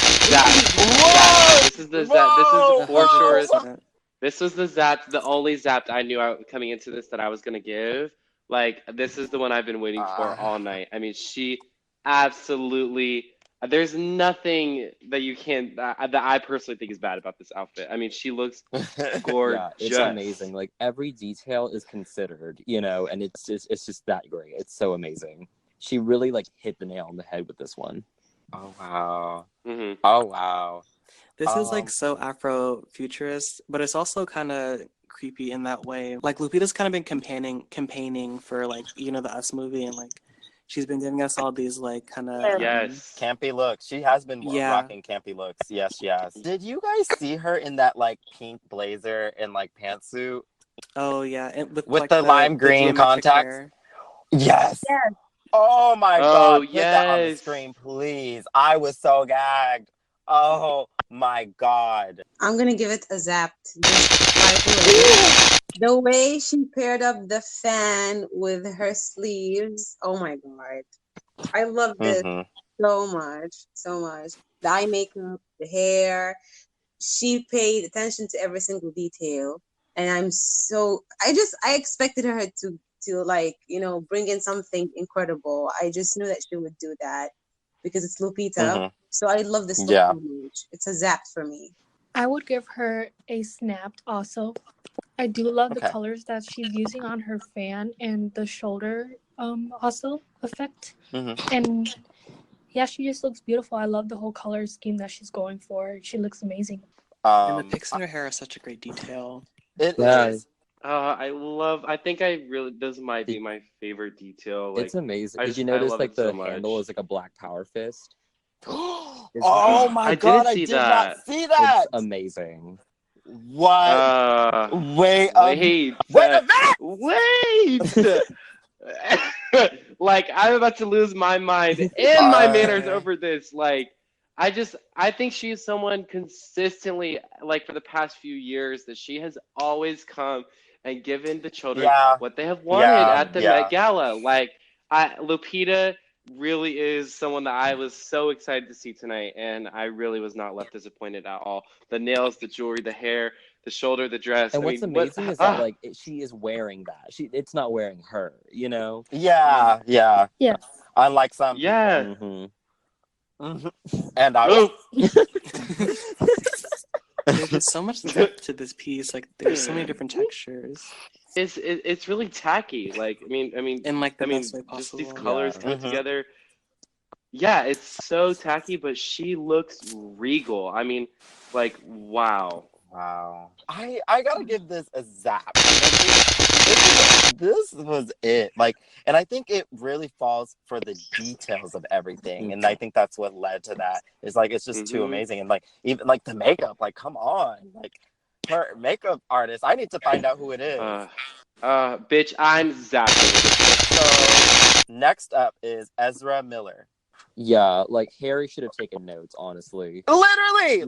This is the zap. This is for sure. This was the zap, the only zap I knew coming into this that I was gonna give. Like, this is the one I've been waiting for all night. I mean, she absolutely. There's nothing that you can't that I personally think is bad about this outfit. I mean, she looks gorgeous. Yeah, it's amazing. Like every detail is considered, and it's just that great. It's so amazing. She really like hit the nail on the head with this one. Oh wow. Mm-hmm. Oh wow. This is like so Afro-futurist, but it's also kind of creepy in that way. Like Lupita's kind of been campaigning for like the Us movie, and like she's been giving us all these like kind of campy looks. She has been rocking campy looks. Yes. Did you guys see her in that like pink blazer and like pantsuit? Oh yeah, and with like, the lime green contacts. Yes. Oh my god! Put that on the screen, please. I was so gagged. Oh my god! I'm gonna give it a zap. The way she paired up the fan with her sleeves. Oh my god! I love this so much. The eye makeup, the hair. She paid attention to every single detail, and I expected her to like bring in something incredible. I just knew that she would do that because it's Lupita. So I love this look so much. It's a zap for me. I would give her a snapped also. I do love the colors that she's using on her fan and the shoulder also effect. And Yeah, she just looks beautiful. I love the whole color scheme that she's going for. She looks amazing. And the picks in her hair are such a great detail. It Yeah. is. I think I really, this might be my favorite detail. Like, It's amazing. I Did you just- I notice love like it so the much. handle is like a black power fist? Oh my I god, didn't I see did not that. see that. It's amazing. What? Wait a Wait, minute. wait. Like, I'm about to lose my mind and my manners over this. Like, I think she's someone consistently, like, for the past few years, that she has always come and given the children what they have wanted at the Met Gala. Like, Lupita really is someone that I was so excited to see tonight, and I really was not left disappointed at all. The nails, the jewelry, the hair, the shoulder, the dress. And I what's mean, amazing is that like she is wearing that. It's not wearing her, you know? Yeah. Yeah. Unlike some yeah. people. And I Oh. There's just so much depth to this piece. Like, there's so many different textures. It's really tacky. Like, I mean, in like the best way just possible. these colors come together. Yeah, it's so tacky, but she looks regal. I mean, like, wow. I gotta give this a zap. This was it. Like, and I think it really falls for the details of everything. And I think that's what led to that. It's like, it's just too amazing. And like, even like the makeup, like, come on. Like, her makeup artist, I need to find out who it is. Bitch, I'm zapping. So next up is Ezra Miller. Yeah, like Harry should have taken notes, honestly. Literally.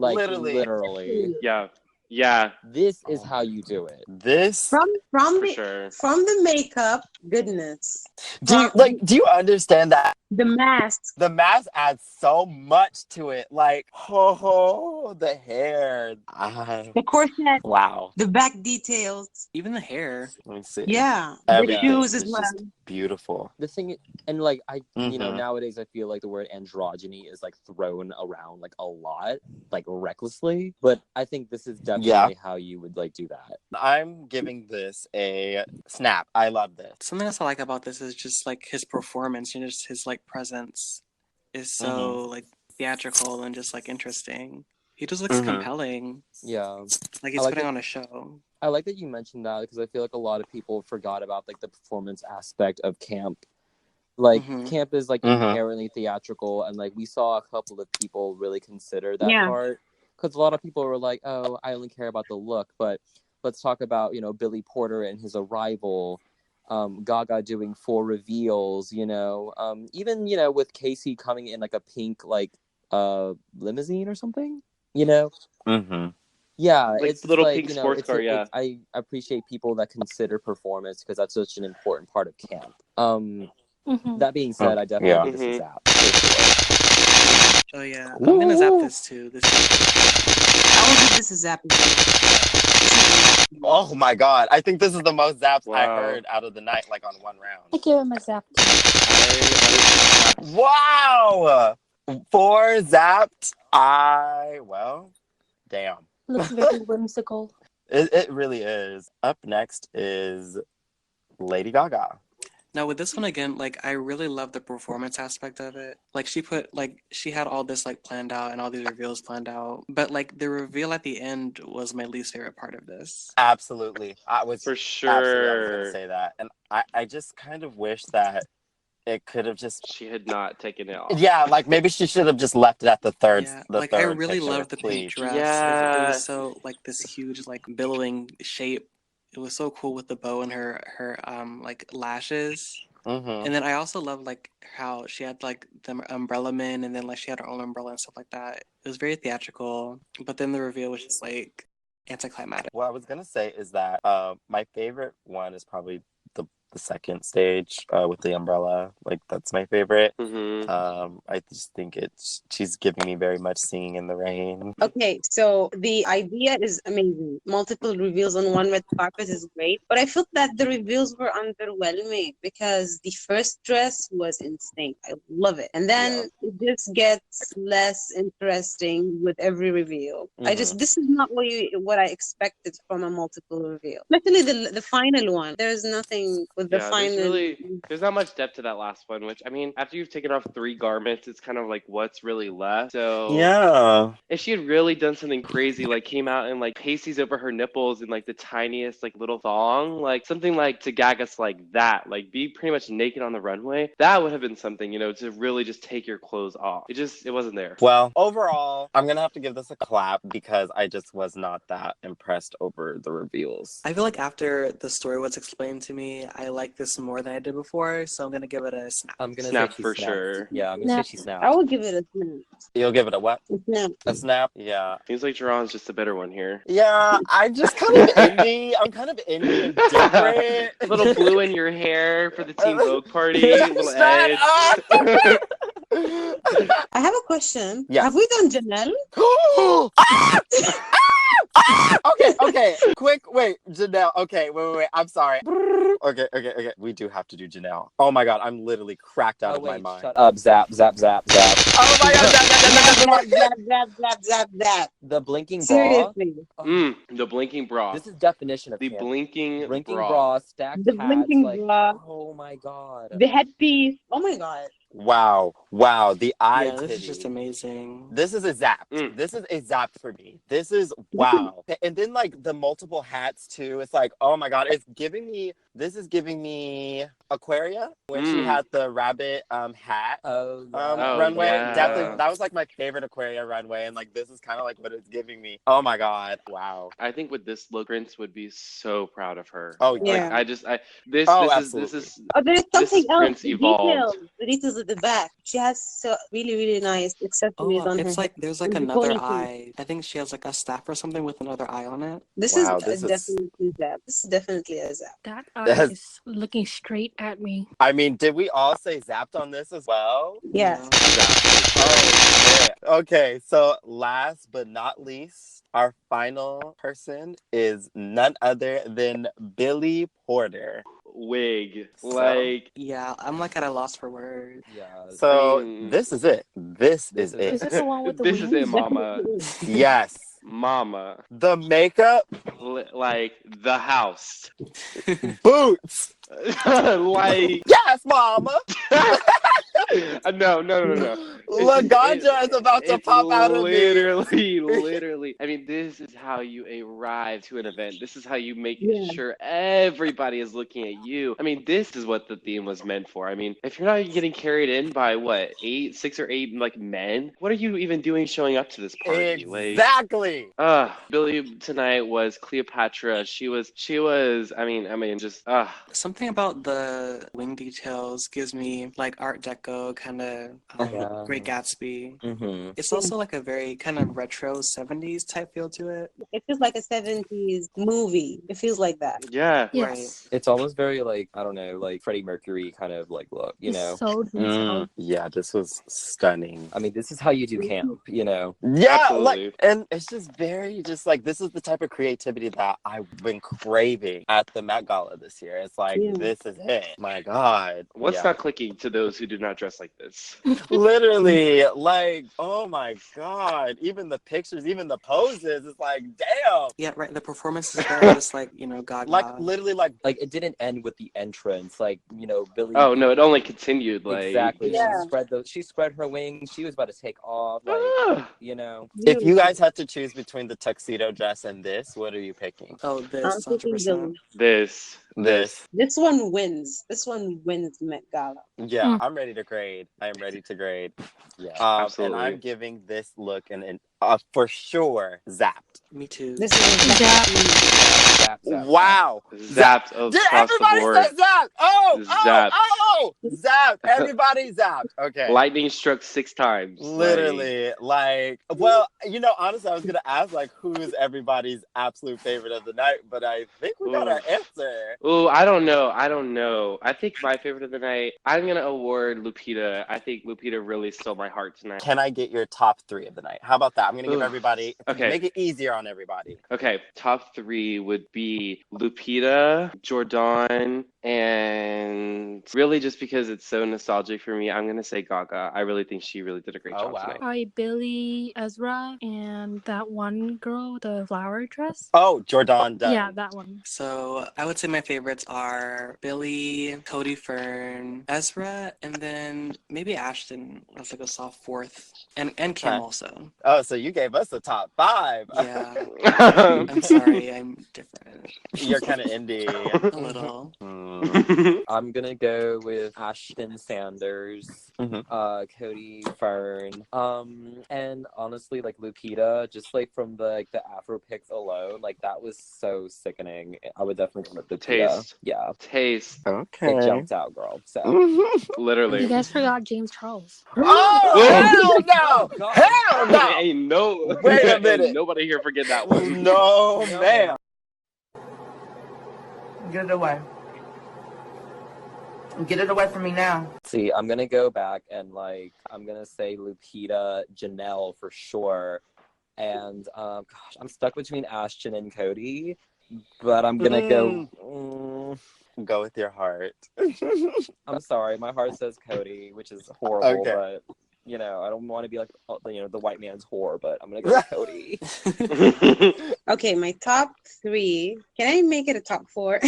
Yeah. This is how you do it. This From For the sure. from the makeup, goodness. do you understand that? The mask. The mask adds so much to it. Like, the hair. The corset. Wow. The back details. Even the hair. Let me see. Yeah. Everything The shoes as is well. just beautiful. The thing, and like you know, nowadays I feel like the word androgyny is like thrown around like a lot, like recklessly. But I think this is definitely how you would like do that. I'm giving this a snap. I love this. Something else I like about this is just like his performance, just his like presence is so like theatrical and just like interesting. He just looks compelling. Yeah. Like he's putting on a show. I like that you mentioned that because I feel like a lot of people forgot about like the performance aspect of camp. Like camp is like inherently theatrical, and like we saw a couple of people really consider that part, because a lot of people were like, oh, I only care about the look. But let's talk about, you know, Billy Porter and his arrival, Gaga doing 4 reveals, you know, even, you know, with Casey coming in like a pink like limousine or something, you know. Yeah, like it's the little like, pink you know, sports car. Yeah, I appreciate people that consider performance because that's such an important part of camp. That being said, I definitely give this a zap. Oh yeah, I'm gonna zap this too. I will give this a zap. Oh my god, I think this is the most zaps I heard out of the night, like on one round. I give him a zap. Wow, 4 zapped. Damn. Looks very whimsical. It really is. Up next is Lady Gaga. Now with this one again, like I really love the performance aspect of it. Like she had all this like planned out and all these reveals planned out, but like the reveal at the end was my least favorite part of this. Absolutely, I was for sure. Absolutely, I was gonna say that, and I just kind of wish that it could have just. She had not taken it off. Yeah, like maybe she should have just left it at the third. Yeah, the like third I really picture, loved the pink please. dress. Yeah. It was so like this huge like billowing shape. It was so cool with the bow and her like lashes. And then I also love like how she had like the umbrella men, and then like she had her own umbrella and stuff like that. It was very theatrical, but then the reveal was just like anticlimactic. What I was gonna say is that my favorite one is probably the second stage with the umbrella. Like that's my favorite. I just think she's giving me very much Singing in the Rain. Okay, so the idea is amazing. Multiple reveals on one red carpet is great, but I felt that the reveals were underwhelming because the first dress was insane. I love it, and then it just gets less interesting with every reveal. This is not what I expected from a multiple reveal, especially the final one. There's nothing with with the final. There's not much depth to that last one, which I mean, after you've taken off 3 garments, it's kind of like what's really left. So Yeah. if she had really done something crazy, like came out and like pasties over her nipples in like the tiniest like little thong, like something like to gag us like that, like be pretty much naked on the runway, that would have been something, you know, to really just take your clothes off. It wasn't there. Well, overall, I'm gonna have to give this a clap because I just was not that impressed over the reveals. I feel like after the story was explained to me, I like this more than I did before, so I'm gonna give it a snap. I'm gonna Snap say she for snapped. sure. Yeah, I'm gonna say she snapped. I would give it a snap. You'll give it a what? A snap. A snap? Yeah. Seems like Jerron's just a better one here. Yeah, I'm just kind of indie. I'm kind of indie and different. A little blue in your hair for the Teen Vogue party. A little Shut edge. up! I have a question. Yeah. Have we done Janelle? Okay. Quick, wait, Janelle. Okay, wait. I'm sorry. Okay. We do have to do Janelle. Oh my god, I'm literally cracked out of my mind. Shut up, zap. Oh my god, zap. The blinking bra. Seriously. The blinking bra. This is definition of The camp. blinking bra, stacked The hats, blinking like, bra. oh my god. The headpiece. Oh my god. Wow, the eye Yeah, this is titty. just amazing. This is a zap. This is a zap for me. This is wow. And then like the multiple hats too. It's like, oh my god, this is giving me Aquaria when she had the rabbit hat runway. yeah. Definitely, that was like my favorite Aquaria runway, and like this is kind of like what it's giving me. Oh my god, wow. I think with this look, Prince would be so proud of her. Oh yeah. This absolutely. is Oh, there's something else. Prince evolved. The details at the back. She has really nice accessories on her. It's like there's like And the another ponytail. eye. I think she has like a staff or something with another eye on it. This Wow, is this is- definitely zap. This is definitely a zap. That eye That's- is looking straight at me. I mean, did we all say zapped on this as well? Yeah. Oh, shit. Okay, so last but not least, our final person is none other than Billy Porter. Wig. So- Like, Yeah, I'm like at a loss for words. Yeah. So Mm. this is it. This is Is it. this the one with the this is wings? it, mama. Yes. Mama. The makeup, Like, the house. boots. Like, Yes, mama. no. Laganja is about to It's pop out of me. literally. I mean, this is how you arrive to an event. This is how you make Yeah. sure everybody is looking at you. I mean, this is what the theme was meant for. I mean, if you're not getting carried in by what, 6 or 8 like men, what are you even doing showing up to this party? Exactly. Billy tonight was Cleopatra. She was. I mean, just. Something about the wing details gives me like Art Deco kind of Yeah. Great Gatsby. Mm-hmm. It's also like a very kind of retro 70s type feel to it. It feels like a 70s movie. It feels like that. Yeah. Yes. It's almost very like, I don't know, like Freddie Mercury kind of like look, you It's know? so detailed. Yeah, this was stunning. I mean, this is how you do camp, you know? Yeah, Absolutely. like, and it's just very, just like, this is the type of creativity that I've been craving at the Met Gala this year. It's like, Yeah. this is it. My God. What's Yeah. not clicking to those who do not dress like this? Literally, like, oh my God. Even the pictures, even the poses, it's like, damn. Yeah, right. The performance is very just like, gaga. Like, literally, like, Like, it didn't end with the entrance. Like, you know, Billy. Oh no, it only continued. Like, Exactly. Yeah. She spread her wings. She was about to take off. Like, you know. if you guys had to choose between the tuxedo dress and this, what are you picking? Oh, I'm this thinking 100%. Billy. This. This one wins. This one wins Met Gala. Yeah, I'm ready to grade. I am ready to grade. Yeah. And Absolutely. I'm giving this look an for sure zapped. Me too. This is Zap, zap, Wow. Zapped Did across the everybody board. say zapped? Zapped. Zapped. Everybody zapped. Okay. Lightning struck 6 times. Literally, like, well, honestly, I was gonna ask like who's everybody's absolute favorite of the night, but I think we got Ooh. our answer. Oh, I don't know. I think my favorite of the night, I'm gonna award Lupita. I think Lupita really stole my heart tonight. Can I get your top 3 of the night? How about that? I'm gonna give Ooh. everybody. Okay. Make it easier on everybody. Okay, top 3 would be Lupita, Jordan, and really just because it's so nostalgic for me, I'm gonna say Gaga. I really think she really did a great Oh, job wow. tonight. Probably Billy, Ezra, and that one girl, the flower dress. Oh, Jordan Dunn. Yeah, that one. So I would say my favorite favorites are Billy, Cody Fern, Ezra, and then maybe Ashton as like a soft fourth. And Kim also. Oh, so you gave us the top 5. Yeah. I'm sorry, I'm different. You're kind of indie. A little. I'm gonna go with Ashton Sanders, Cody Fern, and honestly, like Lupita, just like from the Afro pics alone, like that was so sickening. I would definitely go with Lupita. Taste. Yeah. Taste. Okay. It jumped out, girl. So. Literally. You guys forgot James Charles. Oh, hell no! Hell no! Ain't no. Wait a minute. Ain't nobody here forget that one. No, ma'am. Get it away. Get it away from me now. See, I'm gonna go back and like I'm gonna say Lupita, Janelle for sure, and gosh, I'm stuck between Ashton and Cody, but I'm gonna go. Go with your heart. I'm sorry, my heart says Cody, which is horrible, Okay. but you know, I don't want to be like the white man's whore, but I'm gonna go with Cody. Okay, my top 3. Can I make it a top 4?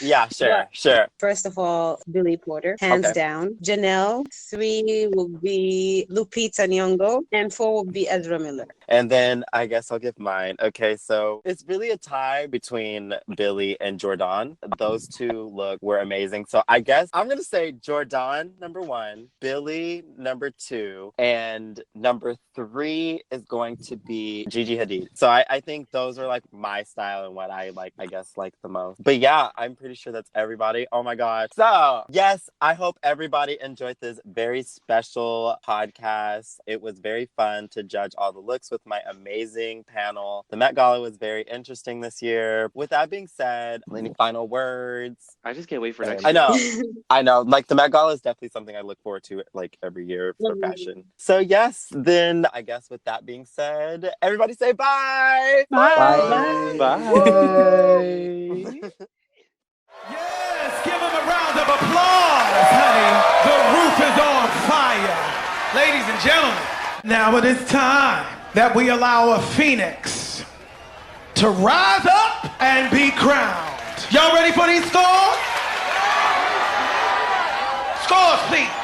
Yeah, sure. First of all, Billy Porter, hands down. Janelle. 3 will be Lupita Nyong'o, and 4 will be Ezra Miller. And then I guess I'll give mine. Okay, so it's really a tie between Billy and Jordan. Those two were amazing. So I guess I'm gonna say Jordan number 1, Billy number 2, and number 3 is going to be Gigi Hadid. So I think those are like my style and what I like, I guess, like the most. But yeah, I'm pretty sure that's everybody. Oh my gosh. So yes, I hope everybody enjoyed this very special podcast. It was very fun to judge all the looks with my amazing panel. The Met Gala was very interesting this year. With that being said, any final words? I just can't wait for next I year. know. I know. Like the Met Gala is definitely something I look forward to like every year for fashion. So yes, then I guess with that being said, everybody say bye. Bye. Bye. Yes, give them a round of applause, honey. The roof is on fire. Ladies and gentlemen, now it is time that we allow a phoenix to rise up and be crowned. Y'all ready for these scores? Scores, please.